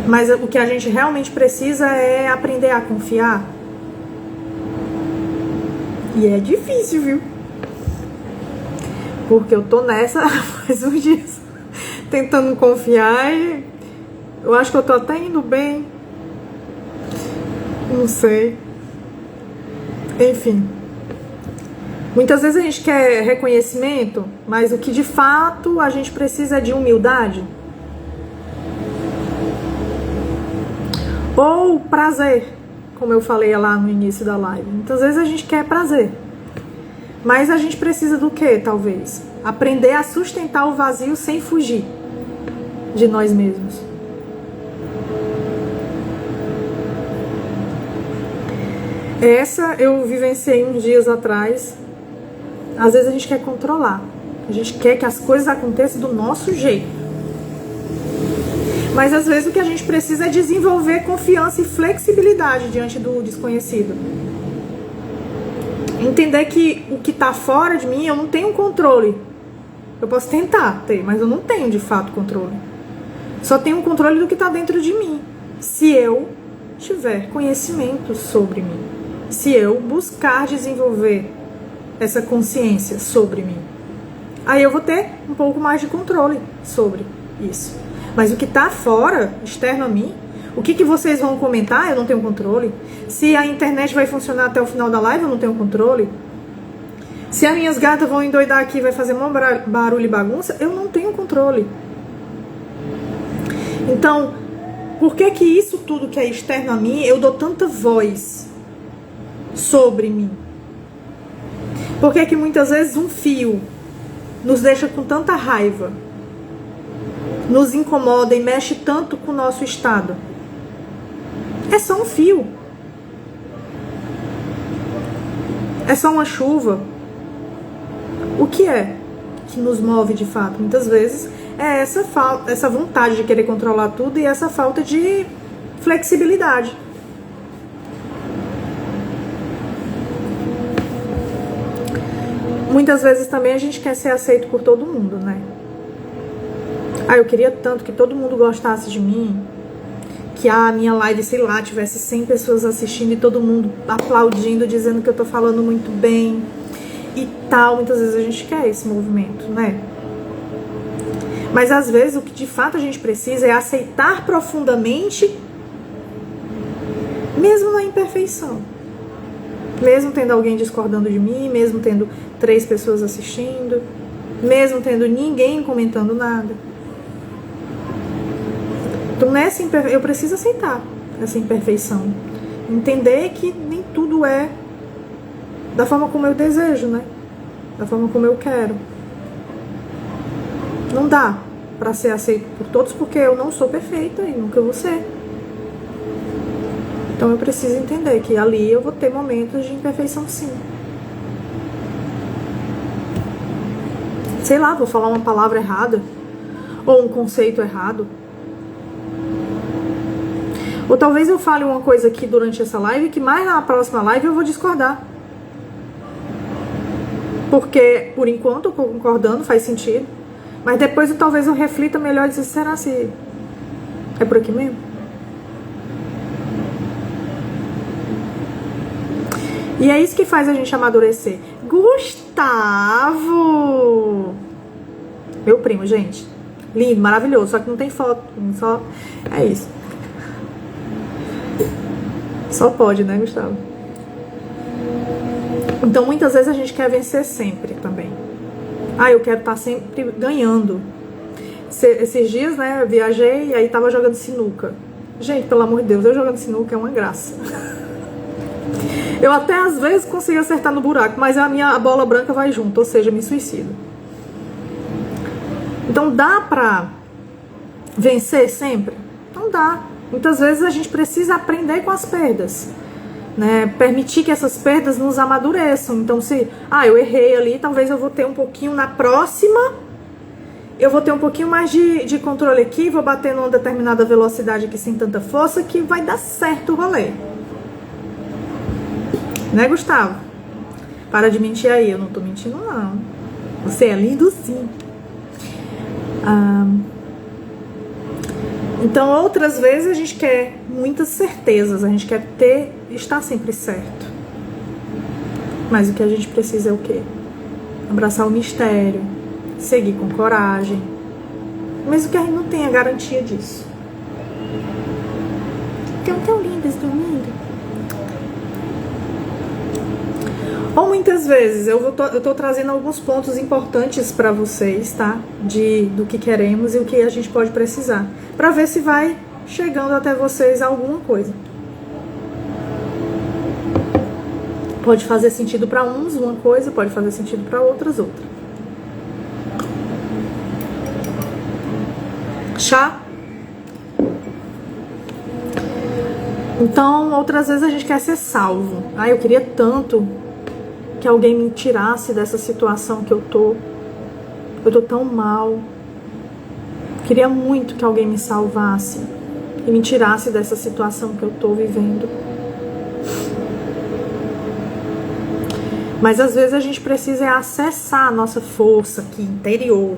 mas o que a gente realmente precisa é aprender a confiar. E é difícil, viu? Porque eu tô nessa faz uns dias, tentando confiar, e eu acho que eu tô até indo bem. Não sei. Enfim. Muitas vezes a gente quer reconhecimento, mas o que de fato a gente precisa é de humildade. Ou prazer, como eu falei lá no início da live. Muitas vezes a gente quer prazer, mas a gente precisa do quê, talvez? Aprender a sustentar o vazio sem fugir de nós mesmos. Essa eu vivenciei uns dias atrás. Às vezes a gente quer controlar, a gente quer que as coisas aconteçam do nosso jeito. Mas às vezes o que a gente precisa é desenvolver confiança e flexibilidade diante do desconhecido. Entender que o que está fora de mim, eu não tenho controle. Eu posso tentar ter, mas eu não tenho de fato controle. Só tenho controle do que está dentro de mim. Se eu tiver conhecimento sobre mim. Se eu buscar desenvolver essa consciência sobre mim. Aí eu vou ter um pouco mais de controle sobre isso. Mas o que está fora, externo a mim, o que vocês vão comentar, eu não tenho controle. Se a internet vai funcionar até o final da live, eu não tenho controle. Se as minhas gatas vão endoidar aqui e vai fazer um barulho e bagunça, eu não tenho controle. Então, por que que isso tudo que é externo a mim, eu dou tanta voz sobre mim? Por que que muitas vezes um fio nos deixa com tanta raiva, nos incomoda e mexe tanto com o nosso estado? É só um fio. É só uma chuva. O que é que nos move de fato? Muitas vezes é essa vontade de querer controlar tudo e essa falta de flexibilidade. Muitas vezes também a gente quer ser aceito por todo mundo, né? Eu queria tanto que todo mundo gostasse de mim, que a minha live, sei lá, tivesse 100 pessoas assistindo e todo mundo aplaudindo, dizendo que eu tô falando muito bem e tal. Muitas vezes a gente quer esse movimento, né? Mas às vezes o que de fato a gente precisa é aceitar profundamente, mesmo na imperfeição. Mesmo tendo alguém discordando de mim, mesmo tendo 3 pessoas assistindo, mesmo tendo ninguém comentando nada. Então eu preciso aceitar essa imperfeição. Entender que nem tudo é da forma como eu desejo, né? Da forma como eu quero. Não dá pra ser aceito por todos, porque eu não sou perfeita e nunca vou ser. Então eu preciso entender que ali eu vou ter momentos de imperfeição, sim. Sei lá, vou falar uma palavra errada, ou um conceito errado. Ou talvez eu fale uma coisa aqui durante essa live que mais na próxima live eu vou discordar. Porque, por enquanto, eu tô concordando, faz sentido. Mas depois talvez eu reflita melhor e dizer, será se é por aqui mesmo? E é isso que faz a gente amadurecer. Gustavo! Meu primo, gente. Lindo, maravilhoso. Só que não tem foto. Só é isso. Só pode, né, Gustavo? Então, muitas vezes a gente quer vencer sempre também. Eu quero estar sempre ganhando. Esses dias, né, eu viajei e aí tava jogando sinuca. Gente, pelo amor de Deus, eu jogando sinuca é uma graça. Eu até às vezes consigo acertar no buraco, mas a bola branca vai junto, ou seja, me suicido. Então dá pra vencer sempre? Não dá. Muitas vezes a gente precisa aprender com as perdas, né? Permitir que essas perdas nos amadureçam. Então se, eu errei ali, talvez eu vou ter um pouquinho na próxima, eu vou ter um pouquinho mais de controle aqui, vou bater numa determinada velocidade aqui sem tanta força, que vai dar certo o rolê. Né, Gustavo? Para de mentir aí, eu não tô mentindo não. Você é lindo sim. Então outras vezes a gente quer muitas certezas, a gente quer estar sempre certo. Mas o que a gente precisa é o quê? Abraçar o mistério, seguir com coragem, mesmo que a gente não tenha garantia disso. Estão tão lindas dormindo. Ou muitas vezes eu tô trazendo alguns pontos importantes para vocês, tá? Do que queremos e o que a gente pode precisar, para ver se vai chegando até vocês alguma coisa. Pode fazer sentido para uns uma coisa, pode fazer sentido para outras outra. Chá? Então, outras vezes a gente quer ser salvo. Eu queria tanto que alguém me tirasse dessa situação que eu tô tão mal. Queria muito que alguém me salvasse e me tirasse dessa situação que eu tô vivendo. Mas às vezes a gente precisa acessar a nossa força aqui interior,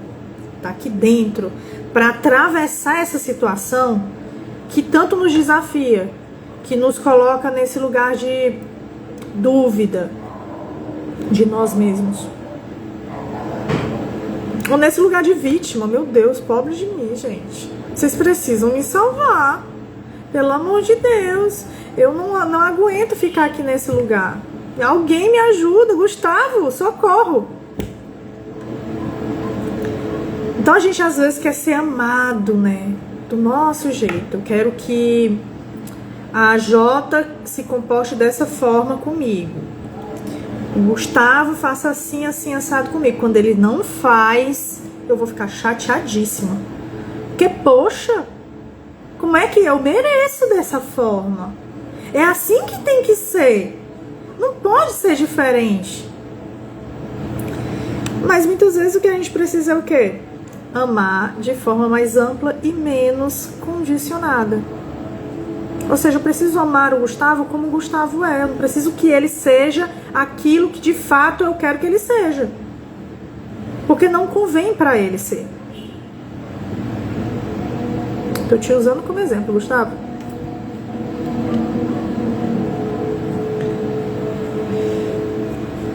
tá aqui dentro, para atravessar essa situação que tanto nos desafia, que nos coloca nesse lugar de dúvida de nós mesmos. Ou nesse lugar de vítima. Meu Deus, pobre de mim, gente. Vocês precisam me salvar. Pelo amor de Deus. Eu não aguento ficar aqui nesse lugar. Alguém me ajuda. Gustavo, socorro. Então a gente às vezes quer ser amado, né? Do nosso jeito. Eu quero que a Jota se comporte dessa forma comigo. O Gustavo faça assim, assim, assado comigo. Quando ele não faz, eu vou ficar chateadíssima. Porque, poxa, como é que eu mereço dessa forma? É assim que tem que ser. Não pode ser diferente. Mas muitas vezes o que a gente precisa é o quê? Amar de forma mais ampla e menos condicionada. Ou seja, eu preciso amar o Gustavo como o Gustavo é. Eu não preciso que ele seja aquilo que de fato eu quero que ele seja. Porque não convém pra ele ser. Tô te usando como exemplo, Gustavo.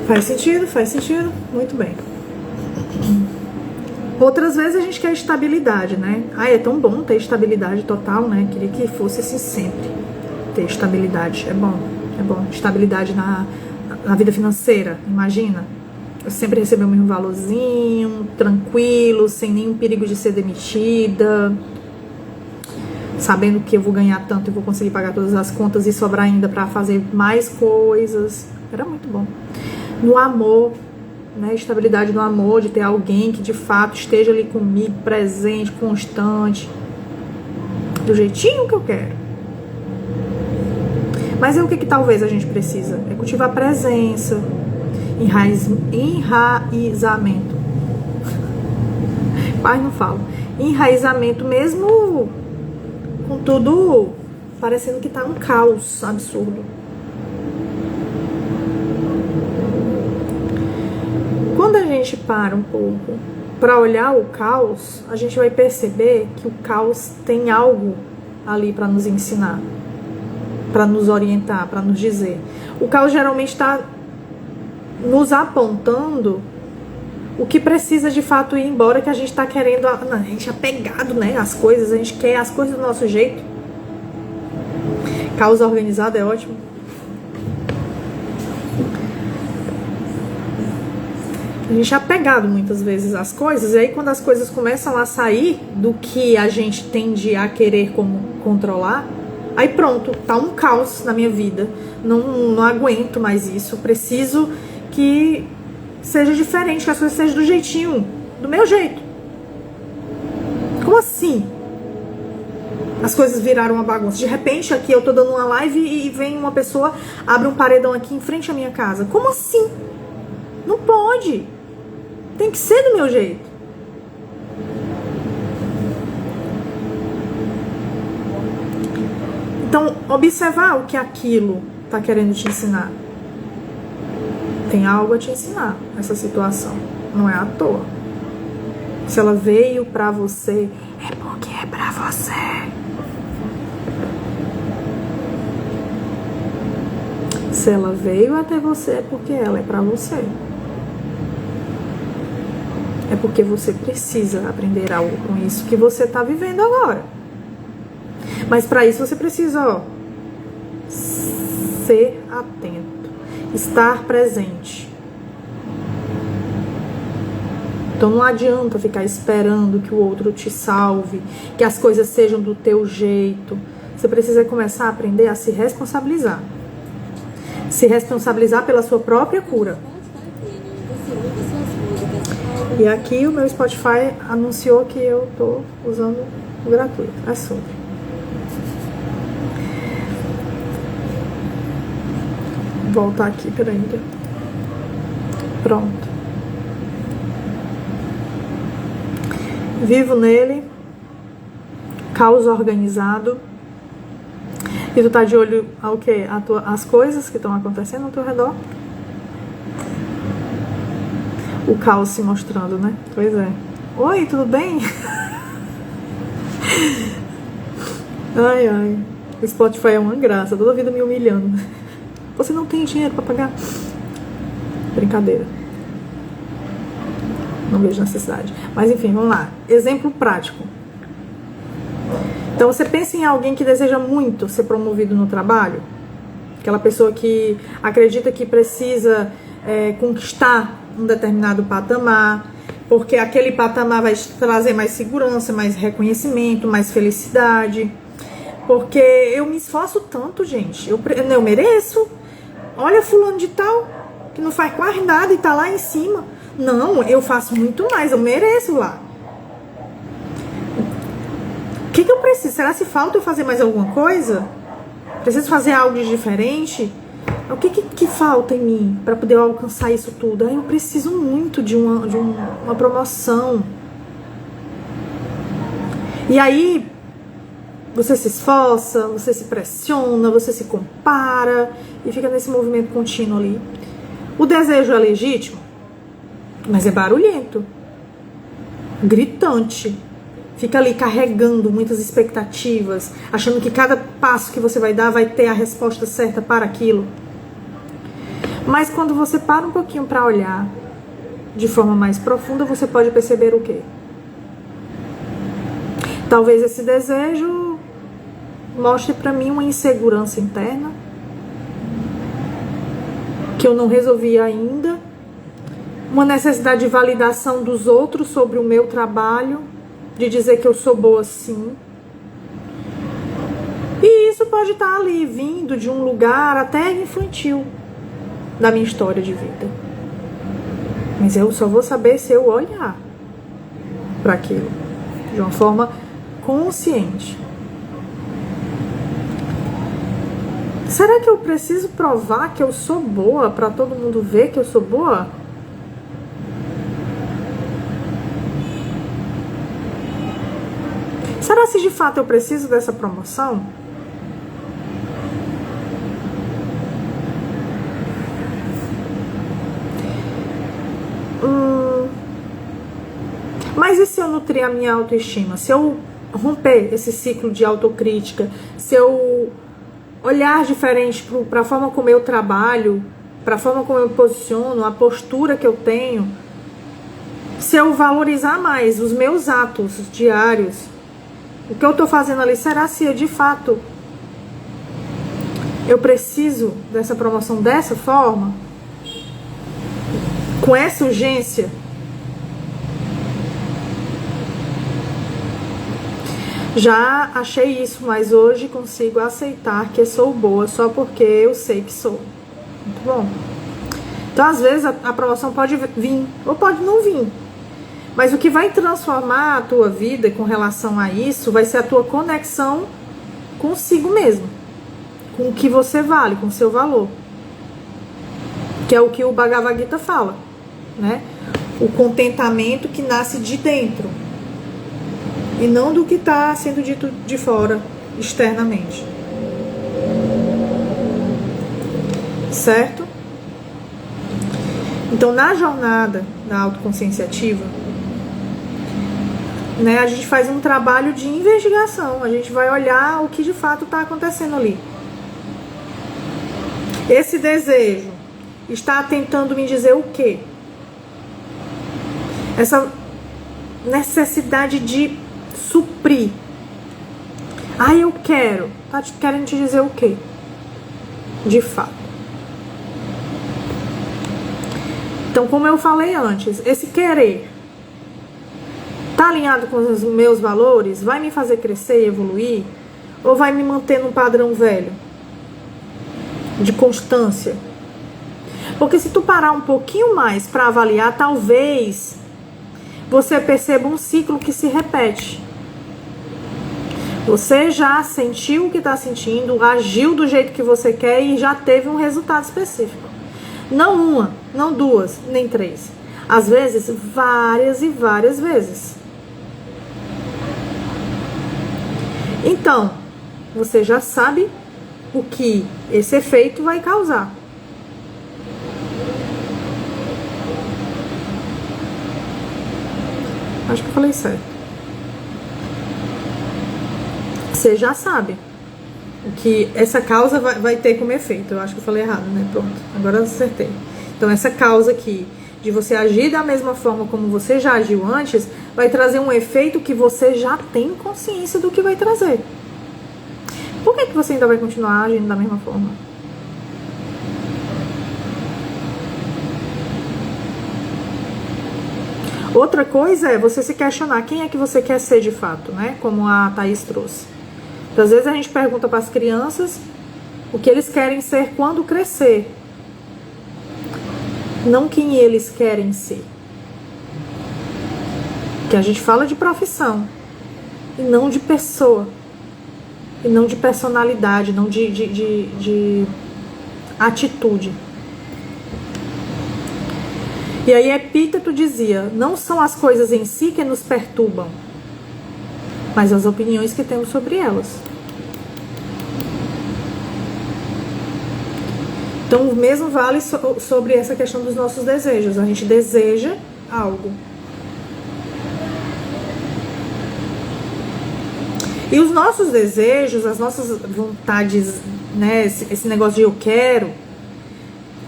Faz sentido? Faz sentido? Muito bem. Outras vezes a gente quer estabilidade, né? É tão bom ter estabilidade total, né? Queria que fosse assim sempre. Ter estabilidade é bom. É bom. Estabilidade na vida financeira, imagina. Eu sempre receber o mesmo valorzinho, tranquilo, sem nenhum perigo de ser demitida. Sabendo que eu vou ganhar tanto e vou conseguir pagar todas as contas e sobrar ainda pra fazer mais coisas. Era muito bom. No amor, né, estabilidade no amor, de ter alguém que de fato esteja ali comigo, presente, constante, do jeitinho que eu quero. Mas é o que talvez a gente precisa? É cultivar presença, enraizamento. Quase não falo. Enraizamento mesmo com tudo parecendo que tá um caos absurdo. Quando a gente para um pouco para olhar o caos, a gente vai perceber que o caos tem algo ali para nos ensinar, para nos orientar, para nos dizer. O caos geralmente está nos apontando o que precisa de fato ir embora, que a gente está querendo, a gente é apegado, né, às coisas, a gente quer as coisas do nosso jeito. Caos organizado é ótimo. A gente é apegado muitas vezes às coisas, e aí quando as coisas começam a sair do que a gente tende a querer como controlar, aí pronto, tá um caos na minha vida, não aguento mais isso, preciso que seja diferente, que as coisas sejam do jeitinho, do meu jeito. Como assim? As coisas viraram uma bagunça. De repente aqui eu tô dando uma live e vem uma pessoa, abre um paredão aqui em frente à minha casa. Como assim? Não pode. Tem que ser do meu jeito. Então, observar o que aquilo está querendo te ensinar. Tem algo a te ensinar essa situação. Não é à toa. Se ela veio pra você, é porque é pra você. Se ela veio até você, é porque ela é pra você. É porque você precisa aprender algo com isso que você está vivendo agora. Mas para isso você precisa, ser atento, estar presente. Então não adianta ficar esperando que o outro te salve, que as coisas sejam do teu jeito. Você precisa começar a aprender a se responsabilizar. Se responsabilizar pela sua própria cura. E aqui o meu Spotify anunciou que eu tô usando o gratuito. É sobre. Vou voltar aqui, peraí. Pronto. Vivo nele. Caos organizado. E tu tá de olho ao quê? As coisas que estão acontecendo ao teu redor. O caos se mostrando, né? Pois é. Oi, tudo bem? Ai, ai. O Spotify é uma graça, toda vida me humilhando. Você não tem dinheiro pra pagar? Brincadeira. Não vejo necessidade. Mas enfim, vamos lá. Exemplo prático. Então você pensa em alguém que deseja muito ser promovido no trabalho? Aquela pessoa que acredita que precisa conquistar um determinado patamar, porque aquele patamar vai trazer mais segurança, mais reconhecimento, mais felicidade. Porque eu me esforço tanto, gente. Eu mereço. Olha fulano de tal, que não faz quase nada e tá lá em cima. Não, eu faço muito mais, eu mereço lá. O que eu preciso? Será que falta eu fazer mais alguma coisa? Preciso fazer algo de diferente? O que falta em mim para poder alcançar isso tudo? Eu preciso muito de uma promoção. E aí, você se esforça, você se pressiona, você se compara e fica nesse movimento contínuo ali. O desejo é legítimo, mas é barulhento, gritante. Fica ali carregando muitas expectativas, achando que cada passo que você vai dar vai ter a resposta certa para aquilo. Mas quando você para um pouquinho para olhar de forma mais profunda, você pode perceber o quê? Talvez esse desejo mostre para mim uma insegurança interna que eu não resolvi ainda, uma necessidade de validação dos outros sobre o meu trabalho, de dizer que eu sou boa sim. E isso pode estar ali, vindo de um lugar até infantil da minha história de vida. Mas eu só vou saber se eu olhar para aquilo de uma forma consciente. Será que eu preciso provar que eu sou boa para todo mundo ver que eu sou boa? Será se de fato eu preciso dessa promoção? Mas e se eu nutrir a minha autoestima? Se eu romper esse ciclo de autocrítica? Se eu olhar diferente para a forma como eu trabalho, para a forma como eu me posiciono, a postura que eu tenho? Se eu valorizar mais os meus atos diários, o que eu estou fazendo ali, será se de fato eu preciso dessa promoção dessa forma? Com essa urgência? Já achei isso, mas hoje consigo aceitar que sou boa só porque eu sei que sou. Muito bom. Então, às vezes, a aprovação pode vir ou pode não vir. Mas o que vai transformar a tua vida com relação a isso vai ser a tua conexão consigo mesmo. Com o que você vale, com o seu valor. Que é o que o Bhagavad Gita fala, né? O contentamento que nasce de dentro. E não do que está sendo dito de fora, externamente. Certo? Então, na jornada da autoconsciência ativa, né, a gente faz um trabalho de investigação. A gente vai olhar o que de fato está acontecendo ali. Esse desejo está tentando me dizer o quê? Essa necessidade de suprir. Eu quero. Tá querendo te dizer o quê? De fato. Então, como eu falei antes, esse querer tá alinhado com os meus valores? Vai me fazer crescer e evoluir? Ou vai me manter num padrão velho? De constância? Porque se tu parar um pouquinho mais para avaliar, talvez você perceba um ciclo que se repete. Você já sentiu o que está sentindo, agiu do jeito que você quer e já teve um resultado específico. Não uma, não duas, nem três. Às vezes, várias e várias vezes. Então, você já sabe o que esse efeito vai causar. Acho que eu falei certo. Você já sabe o que essa causa vai ter como efeito. Eu acho que eu falei errado, né? Pronto, agora eu acertei. Então essa causa aqui, de você agir da mesma forma como você já agiu antes, vai trazer um efeito que você já tem consciência do que vai trazer. Por que você ainda vai continuar agindo da mesma forma? Outra coisa é você se questionar quem é que você quer ser de fato, né? Como a Thaís trouxe. Então, às vezes a gente pergunta para as crianças o que eles querem ser quando crescer. Não quem eles querem ser. Que a gente fala de profissão. E não de pessoa. E não de personalidade, não de atitude. E aí Epíteto dizia, não são as coisas em si que nos perturbam, mas as opiniões que temos sobre elas. Então o mesmo vale sobre essa questão dos nossos desejos. A gente deseja algo. E os nossos desejos, as nossas vontades, né, esse negócio de eu quero,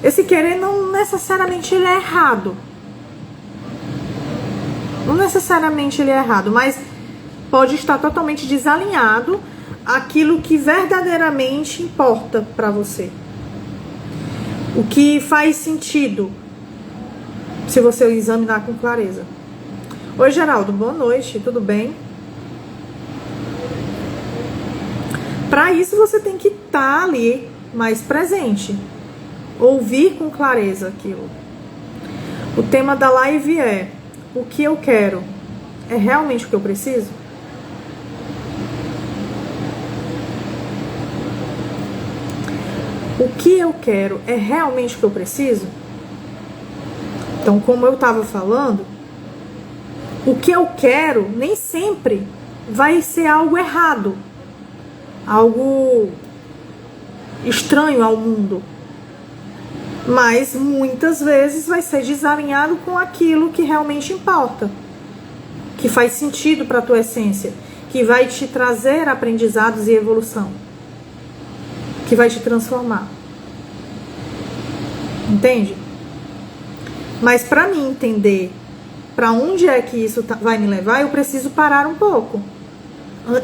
esse querer não necessariamente ele é errado. Não necessariamente ele é errado, mas pode estar totalmente desalinhado àquilo que verdadeiramente importa para você. O que faz sentido, se você examinar com clareza. Oi, Geraldo, boa noite, tudo bem? Para isso você tem que estar ali mais presente. Ouvir com clareza aquilo. O tema da live é: o que eu quero é realmente o que eu preciso? O que eu quero é realmente o que eu preciso? Então, como eu estava falando, o que eu quero nem sempre vai ser algo errado, algo estranho ao mundo. Mas muitas vezes vai ser desalinhado com aquilo que realmente importa, que faz sentido para a tua essência, que vai te trazer aprendizados e evolução, que vai te transformar. Entende? Mas para mim entender para onde é que isso vai me levar, eu preciso parar um pouco,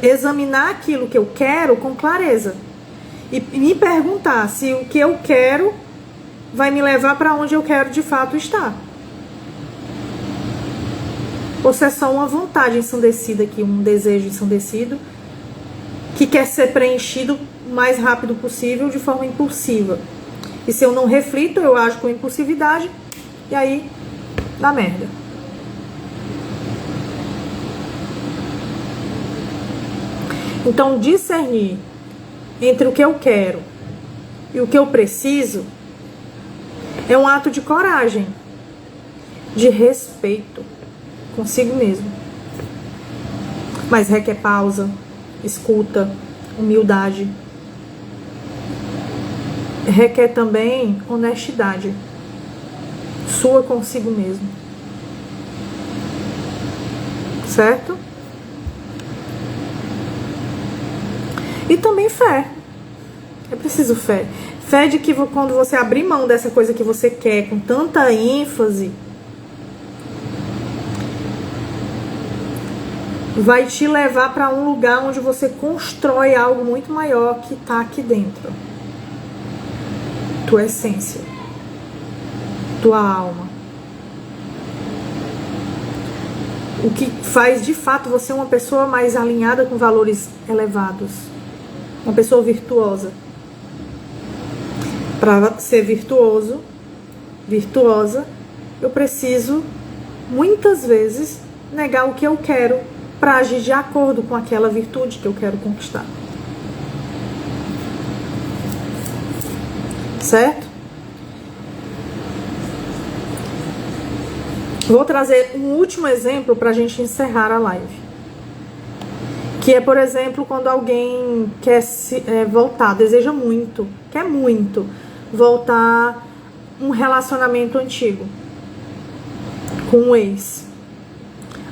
examinar aquilo que eu quero com clareza e me perguntar se o que eu quero vai me levar para onde eu quero de fato estar. Ou se é só uma vontade ensandecida aqui, um desejo ensandecido, que quer ser preenchido o mais rápido possível, de forma impulsiva. E se eu não reflito, eu ajo com impulsividade, e aí dá merda. Então, discernir entre o que eu quero e o que eu preciso é um ato de coragem, de respeito consigo mesmo. Mas requer pausa, escuta, humildade. Requer também honestidade sua consigo mesmo. Certo? E também fé. É preciso fé. Fé de que quando você abrir mão dessa coisa que você quer com tanta ênfase, vai te levar para um lugar onde você constrói algo muito maior que está aqui dentro. Tua essência. Tua alma. O que faz de fato você uma pessoa mais alinhada com valores elevados. Uma pessoa virtuosa. Para ser virtuoso, virtuosa, eu preciso, muitas vezes, negar o que eu quero para agir de acordo com aquela virtude que eu quero conquistar. Certo? Vou trazer um último exemplo para a gente encerrar a live. Que é, por exemplo, quando alguém quer voltar, deseja muito, quer muito voltar um relacionamento antigo com um ex.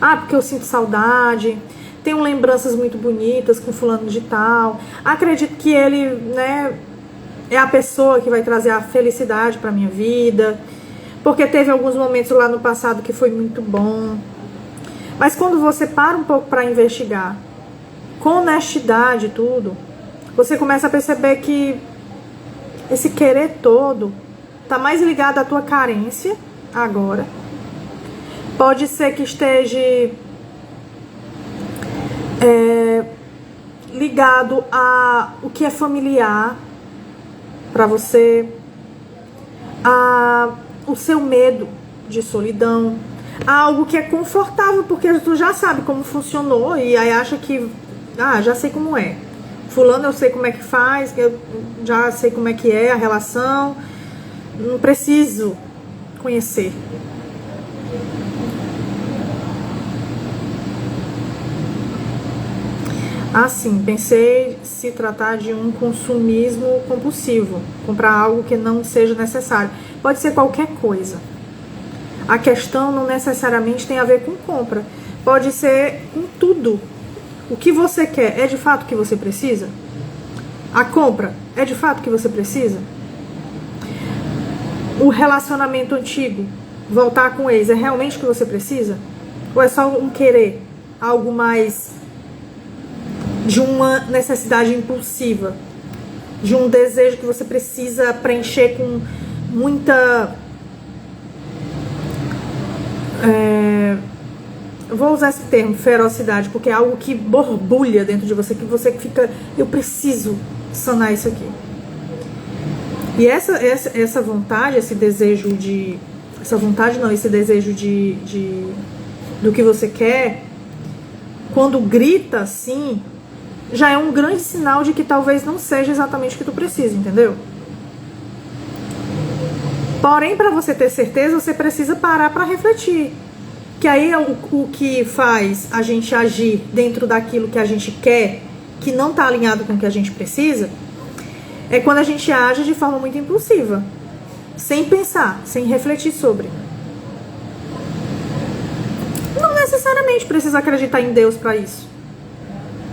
Ah, porque eu sinto saudade, tenho lembranças muito bonitas com fulano de tal, acredito que ele, né, é a pessoa que vai trazer a felicidade para minha vida, porque teve alguns momentos lá no passado que foi muito bom. Mas quando você para um pouco para investigar, com honestidade tudo, você começa a perceber que esse querer todo tá mais ligado à tua carência agora. Pode ser que esteja ligado a o que é familiar para você, a o seu medo de solidão, a algo que é confortável, porque tu já sabe como funcionou e aí acha que, já sei como é. Fulano eu sei como é que faz, eu já sei como é que é a relação, não preciso conhecer. Assim, pensei se tratar de um consumismo compulsivo, comprar algo que não seja necessário. Pode ser qualquer coisa. A questão não necessariamente tem a ver com compra. Pode ser com tudo. O que você quer é de fato o que você precisa? A compra é de fato o que você precisa? O relacionamento antigo, voltar com o ex, é realmente o que você precisa? Ou é só um querer? Algo mais de uma necessidade impulsiva, de um desejo que você precisa preencher com muita... eu vou usar esse termo, ferocidade, porque é algo que borbulha dentro de você, que você fica, eu preciso sanar isso aqui. E essa vontade, esse desejo de... essa vontade não, esse desejo do que você quer, quando grita assim, já é um grande sinal de que talvez não seja exatamente o que tu precisa, entendeu? Porém, para você ter certeza, você precisa parar para refletir. Que aí é o que faz a gente agir dentro daquilo que a gente quer, que não está alinhado com o que a gente precisa, é quando a gente age de forma muito impulsiva, sem pensar, sem refletir sobre. Não necessariamente precisa acreditar em Deus para isso.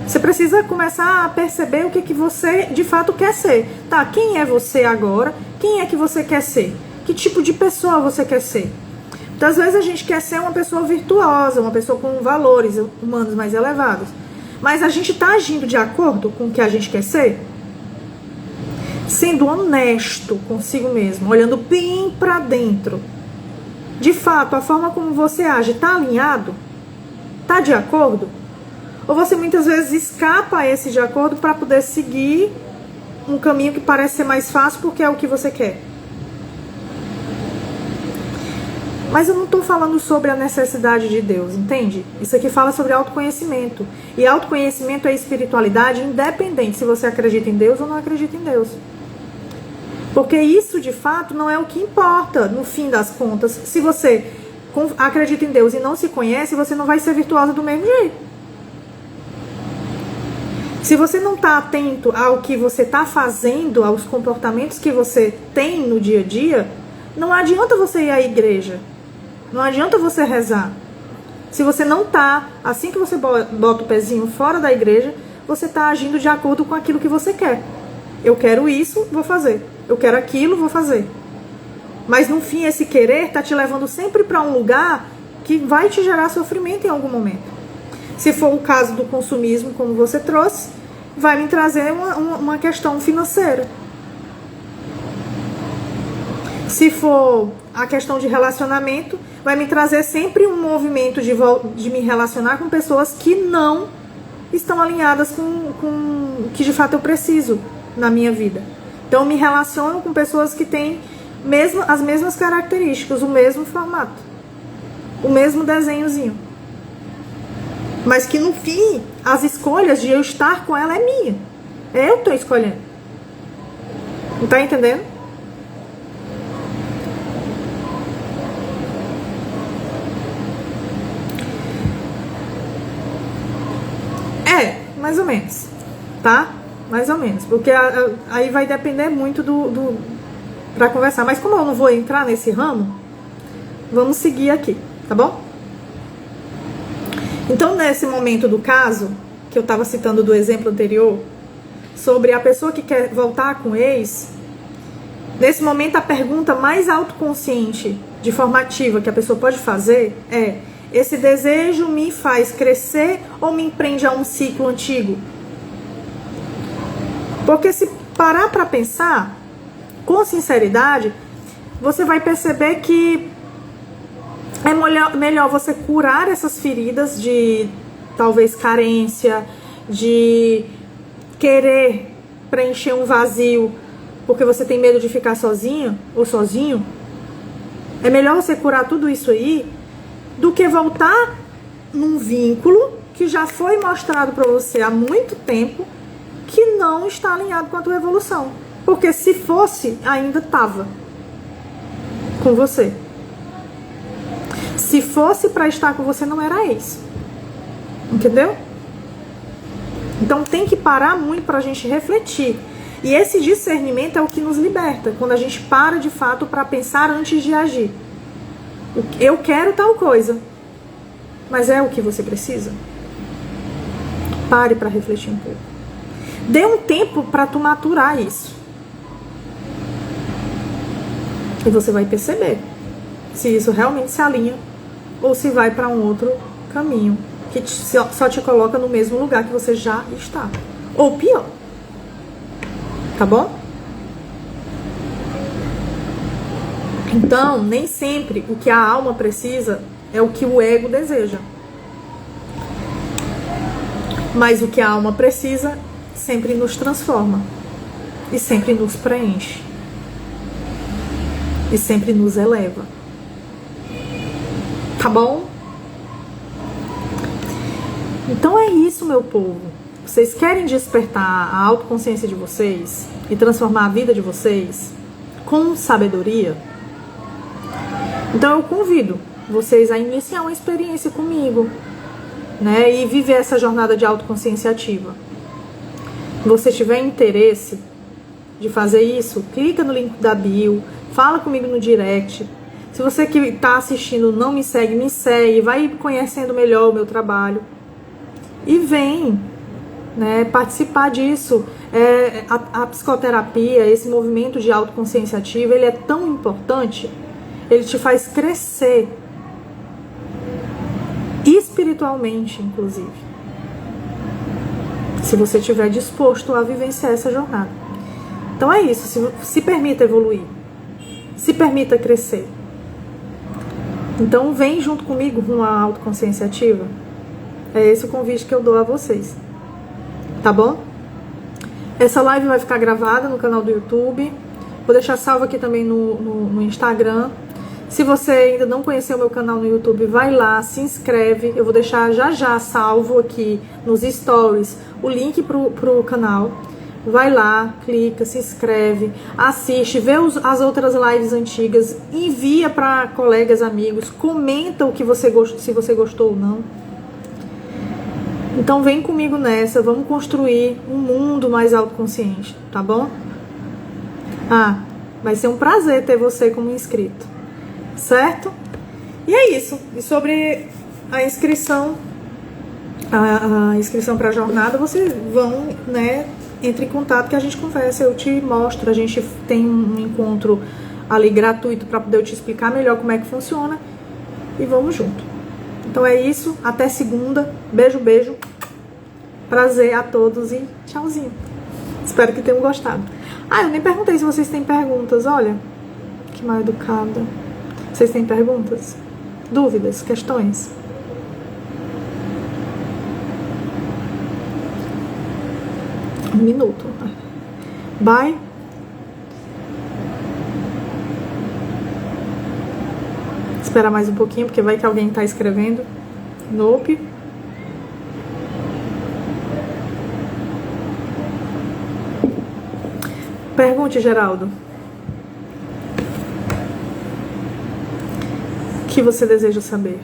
Você precisa começar a perceber o que você de fato quer ser. Tá, quem é você agora? Quem é que você quer ser? Que tipo de pessoa você quer ser? Muitas vezes a gente quer ser uma pessoa virtuosa, uma pessoa com valores humanos mais elevados. Mas a gente está agindo de acordo com o que a gente quer ser? Sendo honesto consigo mesmo, olhando bem para dentro. De fato, a forma como você age está alinhado? Está de acordo? Ou você muitas vezes escapa a esse de acordo para poder seguir um caminho que parece ser mais fácil porque é o que você quer? Mas eu não estou falando sobre a necessidade de Deus, entende? Isso aqui fala sobre autoconhecimento. E autoconhecimento é espiritualidade independente se você acredita em Deus ou não acredita em Deus. Porque isso, de fato, não é o que importa, no fim das contas. Se você acredita em Deus e não se conhece, você não vai ser virtuosa do mesmo jeito. Se você não está atento ao que você está fazendo, aos comportamentos que você tem no dia a dia, não adianta você ir à igreja. Não adianta você rezar. Se você não está, assim que você bota o pezinho fora da igreja, você está agindo de acordo com aquilo que você quer. Eu quero isso, vou fazer. Eu quero aquilo, vou fazer. Mas no fim, esse querer está te levando sempre para um lugar que vai te gerar sofrimento em algum momento. Se for o caso do consumismo, como você trouxe, vai me trazer uma questão financeira. Se for a questão de relacionamento, vai me trazer sempre um movimento de me relacionar com pessoas que não estão alinhadas com o que de fato eu preciso na minha vida. Então, eu me relaciono com pessoas que têm as mesmas características, o mesmo formato, o mesmo desenhozinho. Mas que no fim, as escolhas de eu estar com ela é minha. Eu estou escolhendo. Não tá entendendo? Mais ou menos. Tá? Mais ou menos. Porque aí vai depender muito pra conversar. Mas como eu não vou entrar nesse ramo, vamos seguir aqui. Tá bom? Então, nesse momento do caso, que eu estava citando do exemplo anterior, sobre a pessoa que quer voltar com o ex, nesse momento a pergunta mais autoconsciente, de forma ativa, que a pessoa pode fazer é: esse desejo me faz crescer ou me prende a um ciclo antigo? Porque se parar para pensar, com sinceridade, você vai perceber que é melhor você curar essas feridas de talvez carência, de querer preencher um vazio porque você tem medo de ficar sozinho ou sozinho. É melhor você curar tudo isso aí do que voltar num vínculo que já foi mostrado para você há muito tempo que não está alinhado com a tua evolução. Porque se fosse, ainda estava com você. Se fosse para estar com você, não era ex. Entendeu? Então tem que parar muito para a gente refletir. E esse discernimento é o que nos liberta, quando a gente para de fato para pensar antes de agir. Eu quero tal coisa, mas é o que você precisa? Pare para refletir um pouco. Dê um tempo para tu maturar isso. E você vai perceber se isso realmente se alinha ou se vai para um outro caminho que só te coloca no mesmo lugar que você já está. Ou pior. Tá bom? Então, nem sempre o que a alma precisa é o que o ego deseja. Mas o que a alma precisa sempre nos transforma. E sempre nos preenche. E sempre nos eleva. Tá bom? Então é isso, meu povo. Vocês querem despertar a autoconsciência de vocês e transformar a vida de vocês com sabedoria? Então eu convido vocês a iniciar uma experiência comigo, né? E viver essa jornada de autoconsciência ativa. Se você tiver interesse de fazer isso, clica no link da bio, fala comigo no direct. Se você que está assistindo não me segue, vai conhecendo melhor o meu trabalho. E vem, né, participar disso. A psicoterapia, esse movimento de autoconsciência ativa, ele é tão importante, ele te faz crescer espiritualmente, inclusive, se você estiver disposto a vivenciar essa jornada. Então é isso, se permita evoluir, se permita crescer. Então vem junto comigo com a autoconsciência ativa. É esse o convite que eu dou a vocês. Tá bom? Essa live vai ficar gravada no canal do YouTube. Vou deixar salvo aqui também no Instagram. Se você ainda não conheceu o meu canal no YouTube, vai lá, se inscreve. Eu vou deixar já salvo aqui nos stories o link pro canal. Vai lá, clica, se inscreve, assiste, vê as outras lives antigas, envia para colegas, amigos, comenta o que você gostou, se você gostou ou não. Então vem comigo nessa, vamos construir um mundo mais autoconsciente, tá bom? Vai ser um prazer ter você como inscrito, certo? E é isso. E sobre a inscrição, a inscrição para a jornada, vocês vão, né, entre em contato que a gente conversa, eu te mostro, a gente tem um encontro ali gratuito para poder eu te explicar melhor como é que funciona e vamos junto. Então é isso, até segunda, beijo, prazer a todos e tchauzinho. Espero que tenham gostado. Eu nem perguntei se vocês têm perguntas, olha, que mal educada. Vocês têm perguntas? Dúvidas? Questões? Um minuto. Bye. Esperar mais um pouquinho, porque vai que alguém tá escrevendo. Nope. Pergunte, Geraldo. O que você deseja saber?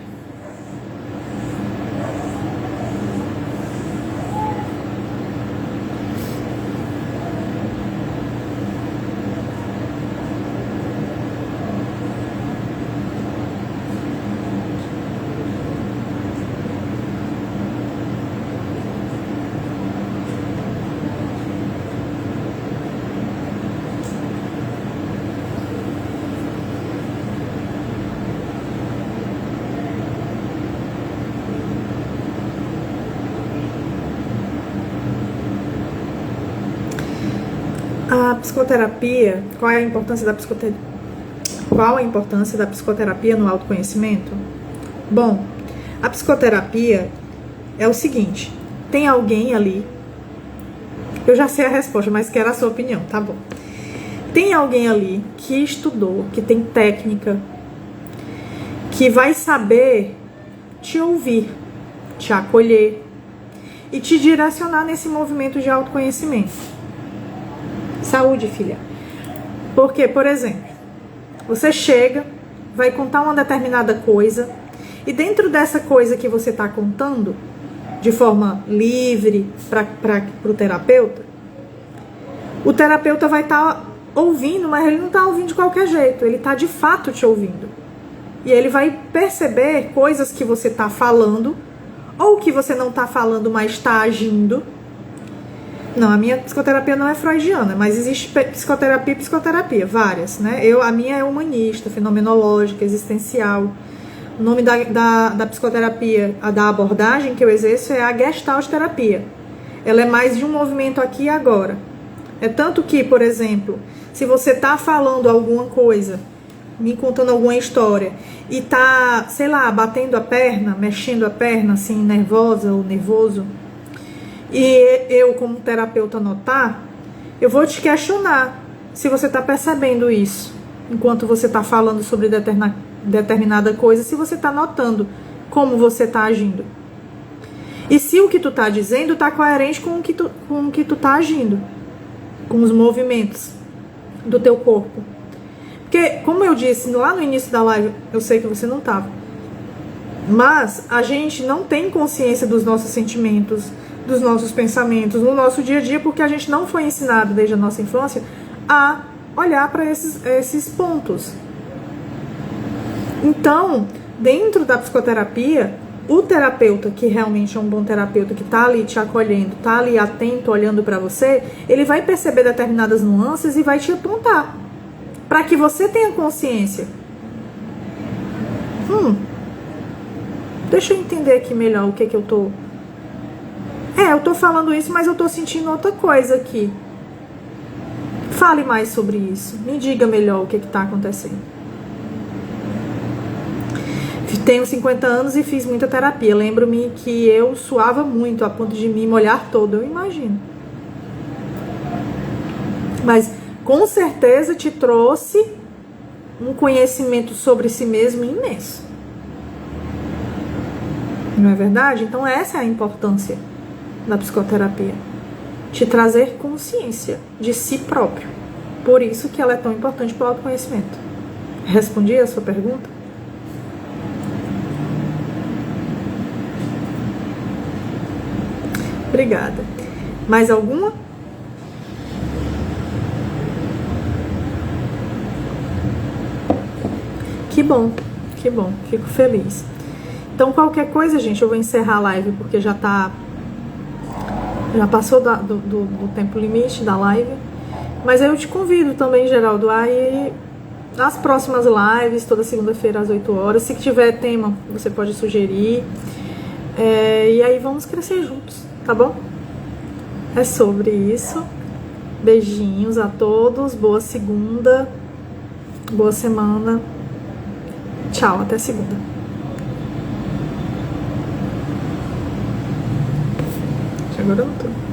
psicoterapia, qual é a importância da psicoterapia? Qual a importância da psicoterapia no autoconhecimento? Bom, a psicoterapia é o seguinte, tem alguém ali, eu já sei a resposta, mas quero a sua opinião, tá bom? Tem alguém ali que estudou, que tem técnica, que vai saber te ouvir, te acolher e te direcionar nesse movimento de autoconhecimento. Saúde, filha. Porque, por exemplo, você chega, vai contar uma determinada coisa e dentro dessa coisa que você está contando, de forma livre para o terapeuta, o terapeuta vai estar ouvindo, mas ele não está ouvindo de qualquer jeito, ele está de fato te ouvindo. E ele vai perceber coisas que você está falando, ou que você não está falando, mas está agindo. Não, a minha psicoterapia não é freudiana, mas existe psicoterapia e psicoterapia, várias, né? A minha é humanista, fenomenológica, existencial. O nome da psicoterapia, da abordagem que eu exerço é a Gestalt terapia. Ela é mais de um movimento aqui e agora. É tanto que, por exemplo, se você está falando alguma coisa, me contando alguma história, e tá, sei lá, batendo a perna, mexendo a perna, assim, nervosa ou nervoso, e eu, como terapeuta, notar, eu vou te questionar se você está percebendo isso, enquanto você está falando sobre determinada coisa, se você está notando como você está agindo. E se o que tu está dizendo está coerente com o que tu está agindo, com os movimentos do teu corpo. Porque, como eu disse lá no início da live, eu sei que você não estava, mas a gente não tem consciência dos nossos sentimentos, dos nossos pensamentos no nosso dia a dia, porque a gente não foi ensinado desde a nossa infância a olhar para esses pontos. Então, dentro da psicoterapia, o terapeuta, que realmente é um bom terapeuta, que está ali te acolhendo, está ali atento, olhando para você, ele vai perceber determinadas nuances e vai te apontar, para que você tenha consciência. Deixa eu entender aqui melhor o que eu tô... eu tô falando isso, mas eu tô sentindo outra coisa aqui. Fale mais sobre isso. Me diga melhor o que tá acontecendo. Tenho 50 anos e fiz muita terapia. Lembro-me que eu suava muito a ponto de me molhar todo, eu imagino. Mas com certeza te trouxe um conhecimento sobre si mesmo imenso. Não é verdade? Então essa é a importância da psicoterapia. Te trazer consciência de si próprio. Por isso que ela é tão importante para o autoconhecimento. Respondi a sua pergunta? Obrigada. Mais alguma? Que bom, fico feliz. Então, qualquer coisa, gente, eu vou encerrar a live, porque já passou do tempo limite da live. Mas eu te convido também, Geraldo, a ir nas próximas lives, toda segunda-feira às 8 horas. Se tiver tema, você pode sugerir. E aí vamos crescer juntos, tá bom? É sobre isso. Beijinhos a todos, boa segunda, boa semana. Tchau, até segunda. Agora eu não tô.